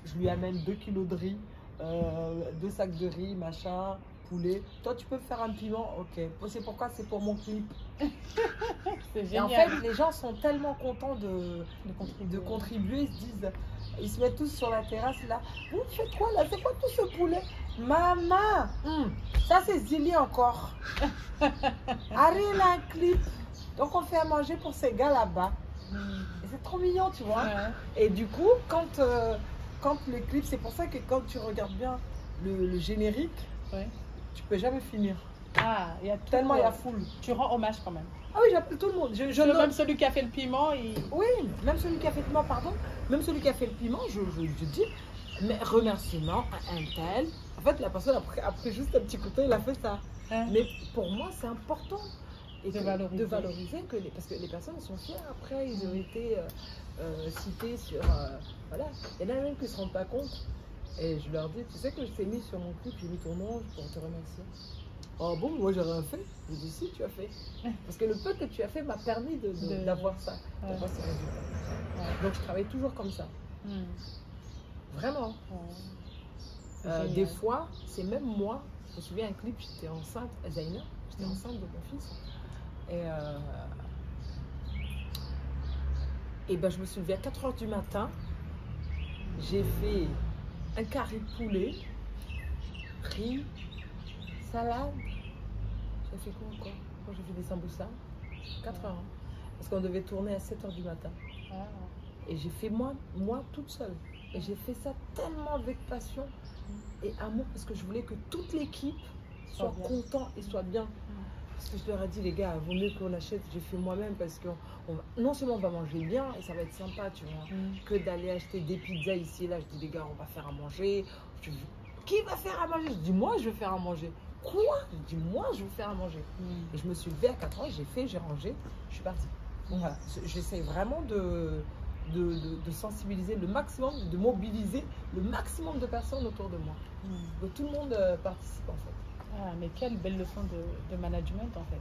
Je lui amène 2 kilos de riz, 2 sacs de riz, machin, poulet. Toi, tu peux faire un piment? Ok. C'est pourquoi? C'est pour mon clip. C'est génial. Et en fait, les gens sont tellement contents de contribuer. Ils se disent, ils se mettent tous sur la terrasse là. Vous faites quoi là? C'est quoi tout ce poulet? Maman, ça c'est Zili encore. Arrête là, un clip. Donc on fait à manger pour ces gars là-bas. Et c'est trop mignon, tu vois. Et du coup, quand le clip, c'est pour ça que quand tu regardes bien le générique, tu peux jamais finir. Ah, il y a tout, tellement il y a foule. Tu rends hommage quand même. Ah oui, j'appelle tout le monde. Même celui qui a fait le piment. Oui, même celui qui a fait le piment, pardon. Même celui qui a fait le piment, je dis, mais remerciement à un tel. En fait, la personne, après juste un petit coup il a fait ça. Mais pour moi, c'est important. Et de valoriser parce que les personnes sont fières. Après, ils ont été cités sur... voilà. Il y en a même qui ne se rendent pas compte. Et je leur dis, tu sais que je t'ai mis sur mon clip, j'ai mis ton nom pour te remercier. Oh bon, moi j'ai rien fait. Je dis si, tu as fait. Parce que le peu que tu as fait m'a permis d'avoir ça, d'avoir ces résultats. Donc je travaille toujours comme ça. Vraiment. Des fois, c'est même moi. Je me souviens un clip, j'étais enceinte, Zaina, j'étais enceinte de mon fils. Et ben, je me suis levée à 4 h du matin. J'ai fait un carré de poulet, riz, salade. J'ai fait quoi encore? J'ai fait des sambussas. 4 h. Parce qu'on devait tourner à 7 h du matin. Et j'ai fait moi toute seule. Et j'ai fait ça tellement avec passion et amour parce que je voulais que toute l'équipe soit contente et soit bien. Parce que je leur ai dit, les gars, il vaut mieux qu'on achète, j'ai fait moi-même parce que non seulement on va manger bien et ça va être sympa, tu vois, que d'aller acheter des pizzas ici et là. Je dis, les gars, on va faire à manger. Qui va faire à manger? Je dis, moi, je vais faire à manger. Quoi? Je dis, moi, je vais faire à manger. Et je me suis levée à 4 h, j'ai rangé, je suis partie. Voilà. J'essaie vraiment de sensibiliser le maximum, de mobiliser le maximum de personnes autour de moi. Que tout le monde participe en fait. Ah, mais quelle belle leçon de management en fait,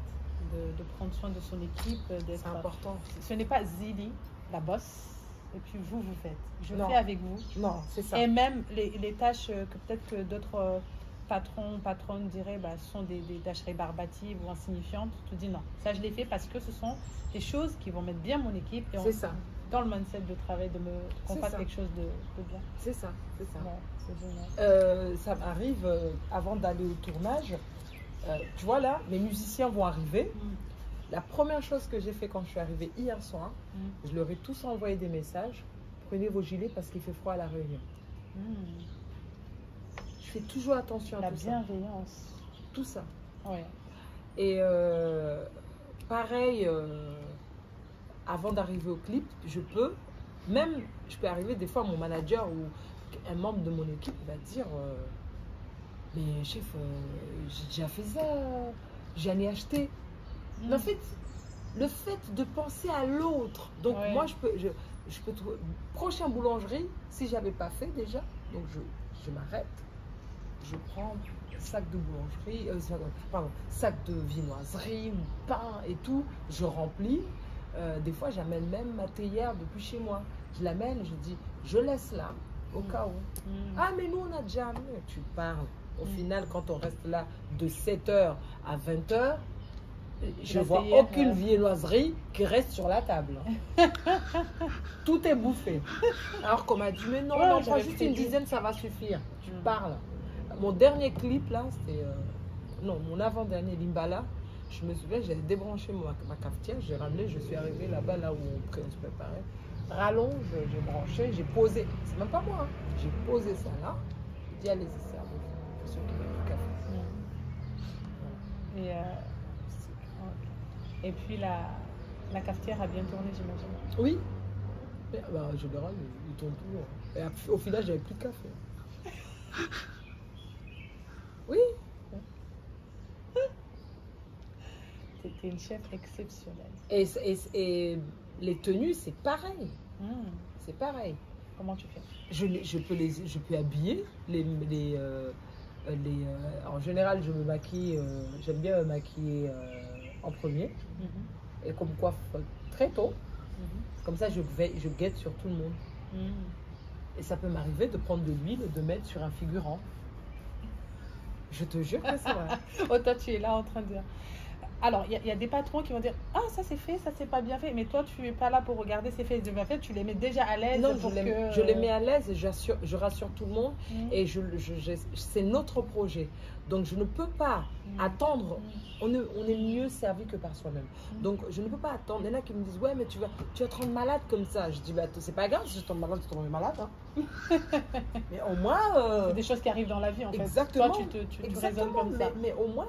de prendre soin de son équipe. C'est important. Ce n'est pas Zili, la boss, et puis vous faites. Je fais avec vous. Non, c'est ça. Et même les tâches que peut-être que d'autres patronnes diraient sont des tâches rébarbatives ou insignifiantes. Tu dis non, ça je l'ai fait parce que ce sont des choses qui vont mettre bien mon équipe. Et c'est ça. Dans le mindset de travail, qu'on fasse quelque chose de bien. C'est ça, c'est ça. Ouais, c'est génial. Ça m'arrive avant d'aller au tournage. Tu vois là, mes musiciens vont arriver. La première chose que j'ai fait quand je suis arrivée hier soir, je leur ai tous envoyé des messages. Prenez vos gilets parce qu'il fait froid à la Réunion. Je fais toujours attention à tout ça. La bienveillance. Tout ça. Ouais. Et pareil, avant d'arriver au clip, je peux arriver des fois, mon manager ou un membre de mon équipe va dire mais chef, j'ai déjà fait ça, j'en ai acheté. Mais en fait, le fait de penser à l'autre, donc moi je peux trouver prochaine boulangerie, si j'avais pas fait déjà, donc je m'arrête, je prends sac de boulangerie, sac de viennoiserie, pain et tout, je remplis. Des fois, j'amène même ma théière depuis chez moi. Je l'amène, je dis, je laisse là, au cas où. Ah, mais nous, on a déjà amené. Tu parles. Au final, quand on reste là de 7h à 20h, je La vois théière, aucune viennoiserie qui reste sur la table. Tout est bouffé. Alors qu'on m'a dit, mais non, Ouais, non, j'avais prends juste une prévu. dizaine, ça va suffire. Tu Mm. parles. Mon dernier clip, là, c'était... non, mon avant-dernier Limbala. Je me souviens, j'avais débranché ma cafetière, j'ai ramené, je suis arrivée là-bas, là où on se préparait. Rallonge, j'ai branché, j'ai posé. C'est même pas moi, hein. J'ai posé ça là. J'ai dit, allez-y, servez. Pour ceux qui veulent du café. Et, ok. Et puis la cafetière a bien tourné, j'imagine. Oui. Bah, en général, ils tournent toujours. Et au final, j'avais plus de café. Oui. C'était une chef exceptionnelle. Et les tenues, c'est pareil. Mm. C'est pareil. Comment tu fais? Je peux habiller en général, je me maquille. J'aime bien me maquiller en premier. Mhm. Et qu'on me coiffe très tôt. Mhm. Comme ça, je guette sur tout le monde. Mm. Et ça peut m'arriver de prendre de l'huile, de mettre sur un figurant. Je te jure que c'est vrai. Oh, toi, tu es là en train de dire. Alors, il y a des patrons qui vont dire, ah, ça c'est fait, ça c'est pas bien fait. Mais toi, tu n'es pas là pour regarder c'est fait, c'est bien fait. Tu les mets déjà à l'aise. Non, pour je les mets à l'aise et je rassure tout le monde. Mm. Et c'est notre projet. Donc, je ne peux pas attendre. On est mieux servi que par soi-même. Donc, je ne peux pas attendre. Il y en a qui me disent, ouais, mais tu vas te rendre malade comme ça. Je dis, bah, c'est pas grave, si je tombe malade, je tombe malade. Hein. Mais au moins. C'est des choses qui arrivent dans la vie, en fait. Exactement. Toi, tu raisonnes comme ça. Mais au moins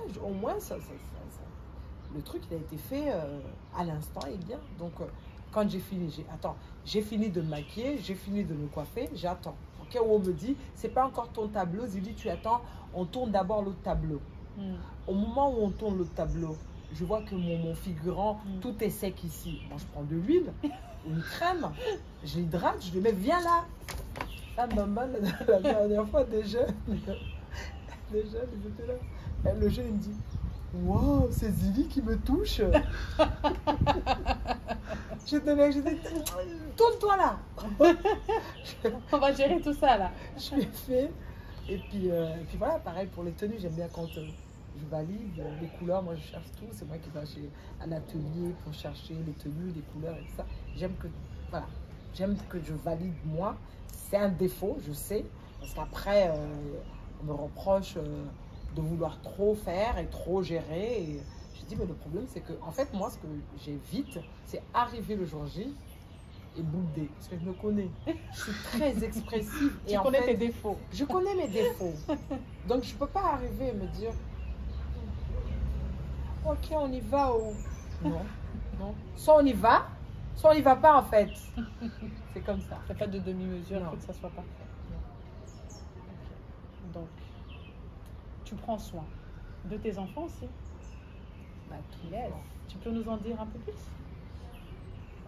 le truc, il a été fait à l'instant et bien. Donc, quand j'ai fini de me maquiller, j'ai fini de me coiffer, j'attends. Ok, où on me dit, c'est pas encore ton tableau. Je dis, tu attends, on tourne d'abord l'autre tableau. Au moment où on tourne l'autre tableau, je vois que mon figurant, tout est sec ici. Moi, je prends de l'huile, une crème, je l'hydrate, je le mets, viens là. Ah, maman, la dernière fois, des jeunes, ils étaient là. Et le jeune, il me dit, wow, c'est Zili qui me touche. Je dis, tourne-toi là. On va gérer tout ça là. Je l'ai fait. Et puis voilà, pareil pour les tenues, j'aime bien quand je valide les couleurs. Moi, je cherche tout. C'est moi qui vais chez un atelier pour chercher les tenues, les couleurs et tout ça. J'aime que je valide moi. C'est un défaut, je sais. Parce qu'après, on me reproche de vouloir trop faire et trop gérer. Et je dis, mais le problème, c'est que, en fait, moi, ce que j'évite, c'est arriver le jour J et bouder. Parce que je me connais. Je suis très expressive. Tu connais tes défauts. Je connais mes défauts. Donc, je ne peux pas arriver et me dire, ok, on y va ou... Non. Soit on y va, soit on n'y va pas, en fait. C'est comme ça. Il n'y a pas de demi-mesure, il faut que ça soit parfait. Donc, tu prends soin de tes enfants aussi. Bah, tout Yes. Tu peux nous en dire un peu plus?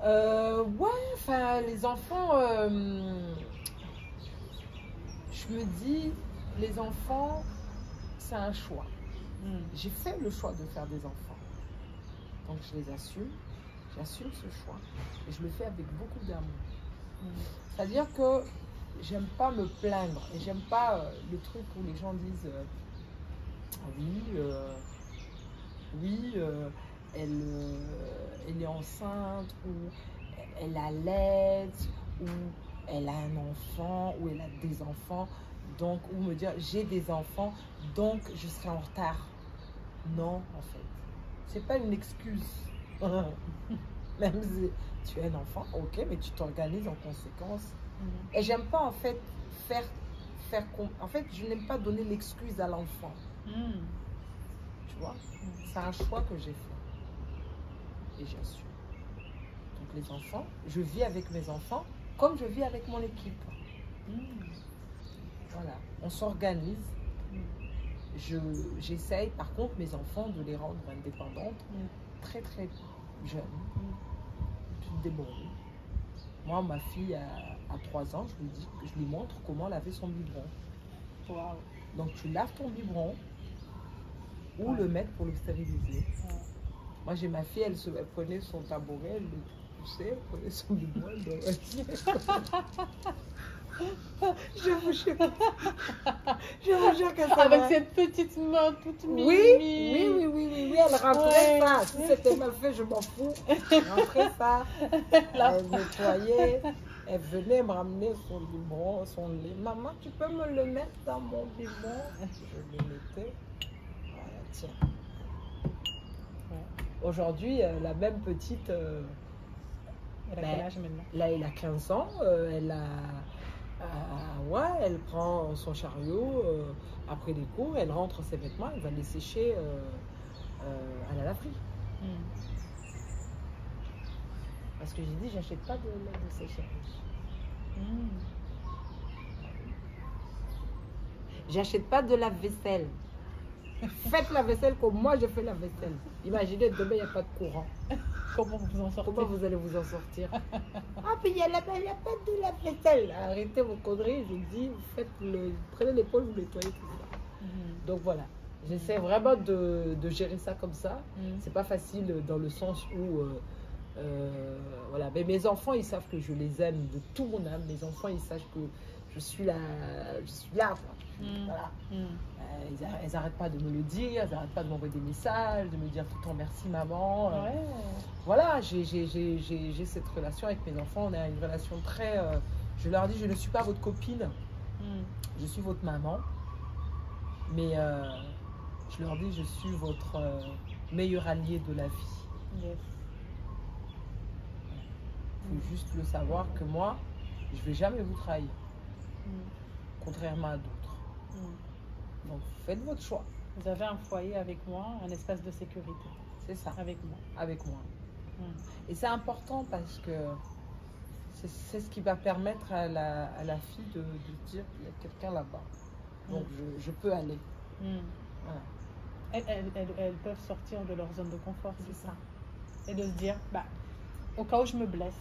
Ouais, enfin, les enfants, je me dis, les enfants, c'est un choix. J'ai fait le choix de faire des enfants. Donc, je les assume. J'assume ce choix. Et je le fais avec beaucoup d'amour. C'est-à-dire que j'aime pas me plaindre. Et j'aime pas le truc où les gens disent elle est enceinte, ou elle allait, ou elle a un enfant, ou elle a des enfants, donc, ou me dire j'ai des enfants, donc je serai en retard. Non, en fait, c'est pas une excuse. Même si tu es un enfant, ok, mais tu t'organises en conséquence. Et j'aime pas en fait en fait, je n'aime pas donner l'excuse à l'enfant. Tu vois, c'est un choix que j'ai fait. Et j'assume. Donc les enfants, je vis avec mes enfants comme je vis avec mon équipe. Voilà, on s'organise. J'essaye, par contre, mes enfants, de les rendre indépendantes, très très jeunes. Tu te débrouilles. Moi, ma fille à 3 ans, je lui montre comment laver son biberon. Wow. Donc tu laves ton biberon ou le mettre pour le stériliser. Moi, j'ai ma fille, elle prenait son tabouret, elle le poussait, elle prenait son biberon, elle le retirait. Je vous jure. Je vous jure que c'est Avec vrai. cette petite main toute Oui, mimi. oui, elle rentrait Ouais. ça. Si c'était mal fait, je m'en fous. Elle rentrait ça. Elle nettoyait. Elle venait me ramener son biberon, son lait. Maman, tu peux me le mettre dans mon biberon? Je le mettais. Voilà, tiens. Ouais. Aujourd'hui, la même petite, Elle a quel âge maintenant? là, elle a 15 ans. Ouais, elle prend son chariot après les cours, elle rentre ses vêtements, elle va les sécher à la laverie. Parce que j'ai dit, j'achète pas de lait de sécheresse. J'achète pas de lave-vaisselle. Faites la vaisselle comme moi je fais la vaisselle. Imaginez, demain il n'y a pas de courant. Comment vous en sortez? Comment vous allez vous en sortir? Ah, puis il y a pas de lave-vaisselle. Arrêtez vos conneries, je dis, prenez l'épaule, vous nettoyez tout ça. Donc voilà, j'essaie vraiment de gérer ça comme ça. C'est pas facile dans le sens où voilà, mais mes enfants ils savent que je les aime de tout mon âme. Mes enfants ils savent que je suis là quoi. Voilà. Elles n'arrêtent pas de me le dire, elles n'arrêtent pas de m'envoyer des messages, de me dire tout le temps merci maman. Ouais. Voilà, j'ai cette relation avec mes enfants. On a une relation très. Je leur dis, je ne suis pas votre copine, je suis votre maman. Mais je leur dis, je suis votre meilleur allié de la vie. Yes. Il faut juste le savoir que moi, je ne vais jamais vous trahir, contrairement à d'autres. Donc faites votre choix. Vous avez un foyer avec moi, un espace de sécurité. C'est ça. Avec moi. Avec moi. Et c'est important parce que c'est ce qui va permettre à la fille de dire qu'il y a quelqu'un là-bas. Donc je peux aller. Voilà. Elles peuvent sortir de leur zone de confort. C'est ça. Et de se dire, bah, au cas où je me blesse,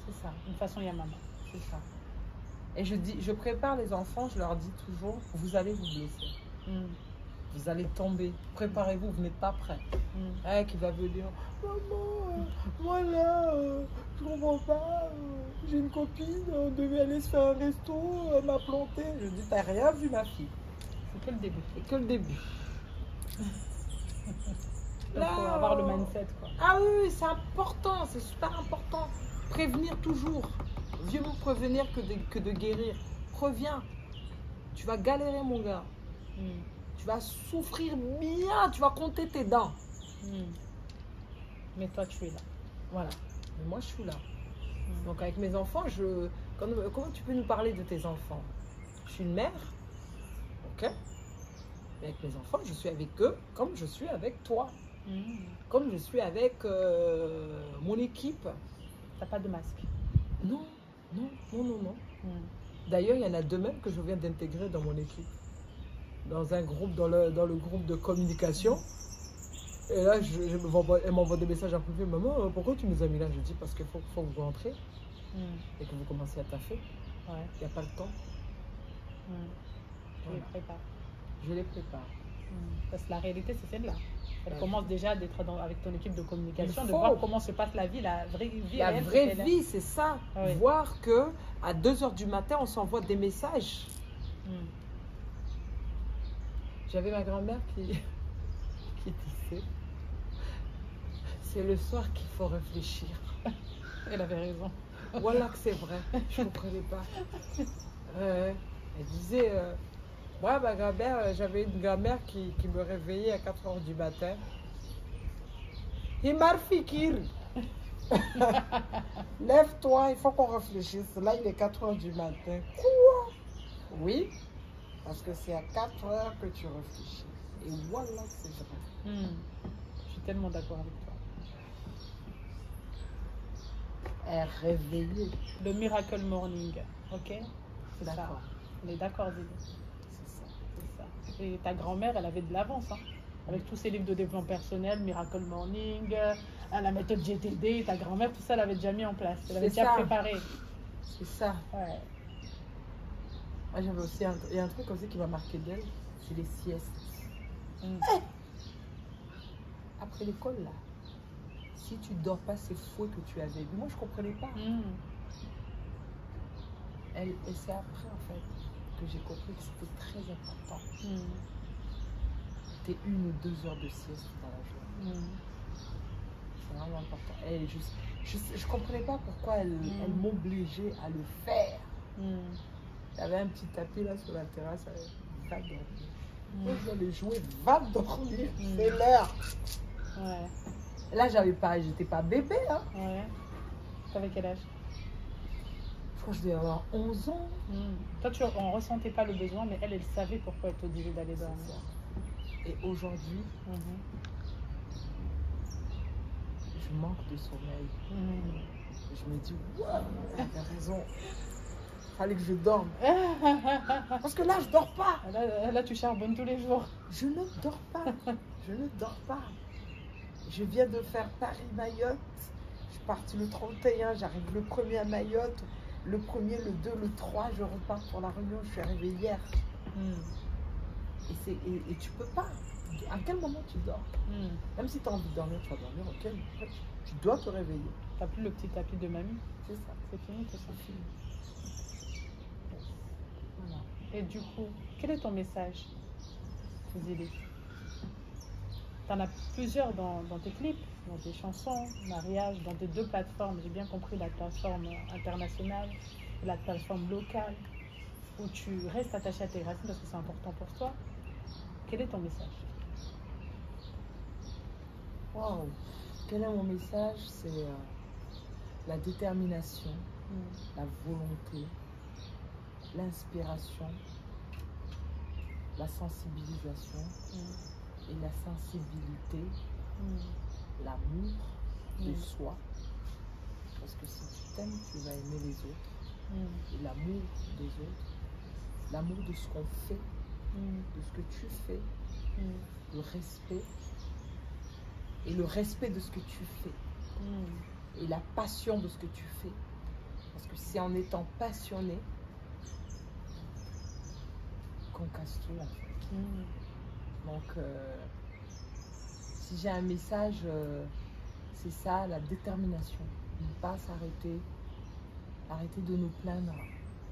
c'est ça. De toute façon, il y a maman. C'est ça. Et je prépare les enfants, je leur dis toujours, vous allez vous blesser. Vous allez tomber. Préparez-vous, vous n'êtes pas prêts. Qui va venir, maman, moi là, je comprends pas, j'ai une copine, on devait aller se faire un resto, elle m'a planté. Je dis, t'as rien vu ma fille. C'est que le début. C'est que le début. Il faut avoir le mindset, quoi. Ah oui, c'est important, c'est super important. Prévenir toujours. Mieux vaut prévenir que de guérir. Préviens. Tu vas galérer, mon gars. Tu vas souffrir bien. Tu vas compter tes dents. Mais toi, tu es là. Voilà. Mais moi, je suis là. Donc, avec mes enfants, comment tu peux nous parler de tes enfants? Je suis une mère. Ok. Mais avec mes enfants, je suis avec eux comme je suis avec toi. Comme je suis avec mon équipe. T'as pas de masque? Non. D'ailleurs, il y en a deux même que je viens d'intégrer dans mon équipe. Dans un groupe, dans le groupe de communication. Et là, elle m'envoie des messages en privé. Maman, pourquoi tu nous as mis là? Je dis parce qu'il faut que vous rentrez et que vous commencez à taffer. Il n'y a pas le temps. Je les prépare. Je les prépare. Parce que la réalité, c'est celle-là. Elle commence déjà d'être avec ton équipe de communication, de faut. voir comment se passe la vie, la vraie vie. La vraie vie, c'est ça. Oui. Voir que à 2 h du matin, on s'envoie des messages. J'avais ma grand-mère qui disait, c'est le soir qu'il faut réfléchir. Elle avait raison. Voilà que c'est vrai. Je ne comprenais pas. Elle disait... moi, ma grand-mère, j'avais une grand-mère qui me réveillait à 4 h du matin. Himar Fikir. Lève-toi, il faut qu'on réfléchisse. Là, il est 4 h du matin. Quoi? Oui, parce que c'est à 4 h que tu réfléchis. Et voilà que c'est vrai. Je suis tellement d'accord avec toi. Elle réveillée. Le Miracle Morning, ok? C'est ça. On est d'accord, Zélie. C'est ça. Et ta grand-mère, elle avait de l'avance, hein, avec tous ses livres de développement personnel, Miracle Morning, la méthode GTD. Ta grand-mère, tout ça, elle avait déjà mis en place. Elle avait déjà préparé. C'est ça. Ouais. Moi, j'avais aussi il y a un truc aussi qui m'a marqué d'elle, c'est les siestes. Après l'école, là, si tu dors pas, c'est fouet que tu avais vu. Moi, je comprenais pas. Et c'est après, en fait, que j'ai compris que c'était très important. C'était 1 ou 2 heures de sieste dans la journée. C'est vraiment important. Et je comprenais pas pourquoi elle m'obligeait à le faire. Il y avait un petit tapis là sur la terrasse, elle va dormir. Moi, je vais jouer, va dormir, c'est l'heure. Ouais. Et là, j'étais pas bébé. Hein. Ouais. T'avais quel âge? Je crois que je devais avoir 11 ans. Toi, on ressentait pas le besoin, mais elle savait pourquoi elle t'obligeait d'aller dormir. Et aujourd'hui, je manque de sommeil. Je me dis, waouh, elle a raison. Fallait que je dorme. Parce que là, je dors pas. Là, tu charbonnes tous les jours. Je ne dors pas. Je ne dors pas. Je viens de faire Paris-Mayotte. Je suis partie le 31, j'arrive le 1er à Mayotte. Le 1er, le 2, le 3, je repars pour la Réunion. Je suis arrivée hier. Et tu peux pas. À quel moment tu dors? Même si tu as envie de dormir, tu vas dormir. Ok, tu dois te réveiller. Tu n'as plus le petit tapis de mamie. C'est ça. C'est fini, tout ça. C'est fini. Voilà. Et du coup, quel est ton message, Zélie? Tu en as plusieurs dans tes clips, dans tes chansons, mariage, dans tes 2 plateformes. J'ai bien compris la plateforme internationale et la plateforme locale, où tu restes attaché à tes racines parce que c'est important pour toi. Quel est ton message? Wow. Quel est mon message? C'est la détermination, la volonté, l'inspiration, la sensibilisation et la sensibilité, l'amour de soi. Parce que si tu t'aimes, tu vas aimer les autres. Et l'amour des autres, l'amour de ce qu'on fait, de ce que tu fais, le respect. Et le respect de ce que tu fais. Et la passion de ce que tu fais. Parce que c'est en étant passionné qu'on casse tout en fait. Donc, si j'ai un message, c'est ça, la détermination. Ne pas s'arrêter. Arrêter de nous plaindre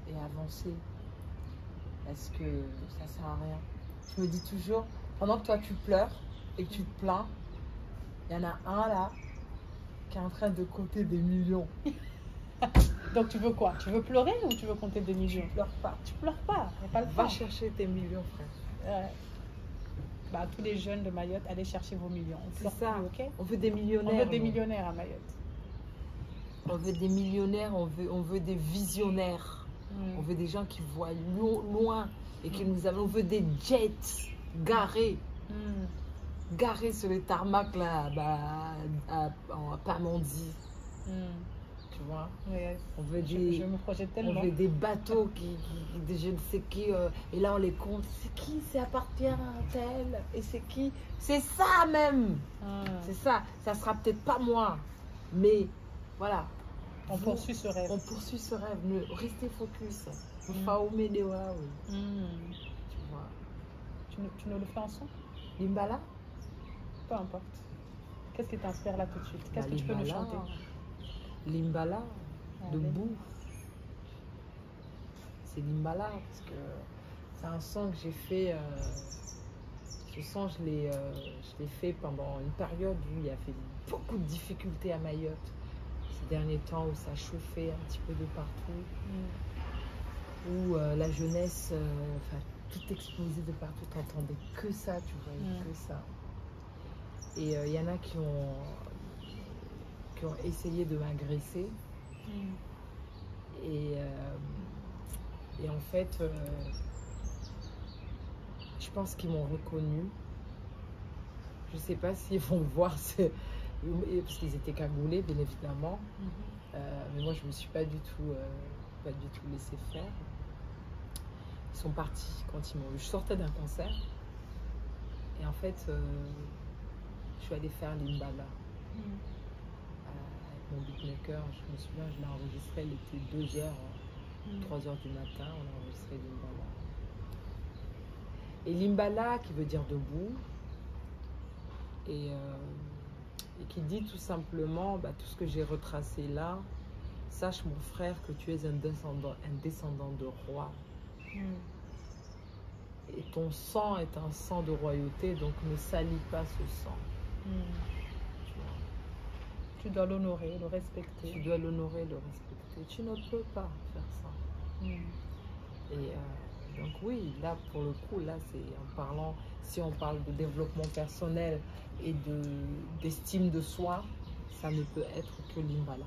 et avancer. Parce que ça sert à rien. Je me dis toujours, pendant que toi tu pleures et que tu te plains, il y en a un là qui est en train de compter des millions. Donc tu veux quoi? Tu veux pleurer ou tu veux compter des millions? Tu pleures pas. Tu pleures pas. Y a pas le Va temps. chercher tes millions, frère. Bah, tous les jeunes de Mayotte, allez chercher vos millions. C'est ça. Plus, okay? On veut des millionnaires. On veut des millionnaires à Mayotte. On veut des millionnaires, on veut des visionnaires. On veut des gens qui voient loin et qui nous amènent. On veut des jets garés. Garés sur les tarmacs là, à Pamandzi. Tu vois, on veut je me projette tellement. On veut des bateaux de je ne sais qui, et là on les compte. C'est qui? C'est appartient à un tel. Et c'est qui? C'est ça même. C'est ça. Ça sera peut-être pas moi, mais voilà. On poursuit ce rêve. On poursuit ce rêve. Restez focus. Faoume de waouh. Tu vois. Tu nous le fais ensemble? Limbala? Peu importe. Qu'est-ce qui t'inspire là tout de suite? Qu'est-ce que tu peux nous chanter? Limbala, debout. C'est Limbala parce que c'est un son que j'ai fait. Ce son, je l'ai fait pendant une période où il y avait beaucoup de difficultés à Mayotte. Ces derniers temps où ça chauffait un petit peu de partout. Où la jeunesse, tout explosé de partout. Tu n'entendais que ça, tu voyais que ça. Et il y en a qui ont essayé de m'agresser. Et en fait, je pense qu'ils m'ont reconnu. Je ne sais pas s'ils vont voir, parce qu'ils étaient cagoulés, bien évidemment. Mais moi, je ne me suis pas du tout laissé faire. Ils sont partis quand ils m'ont vu. Je sortais d'un concert. Et en fait, je suis allée faire Limbala. Avec mon beatmaker, je me souviens, je l'ai enregistré, il était 2h, 3h du matin, on a enregistré Limbala. Et Limbala, qui veut dire debout, et qui dit tout simplement, tout ce que j'ai retracé là, Sache, mon frère, que tu es un descendant de roi. Et ton sang est un sang de royauté, donc ne salis pas ce sang. Tu dois l'honorer, le respecter. Tu dois l'honorer, le respecter. Tu ne peux pas faire ça. Et donc oui, là pour le coup, là c'est en parlant, si on parle de développement personnel et d'estime de soi, ça ne peut être que l'Imbala.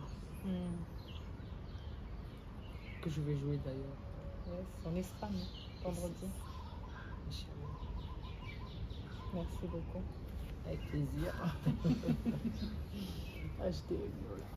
Que je vais jouer d'ailleurs. Yes, on y sera, vendredi. Inch'Allah. Merci beaucoup. Avec plaisir. HDL.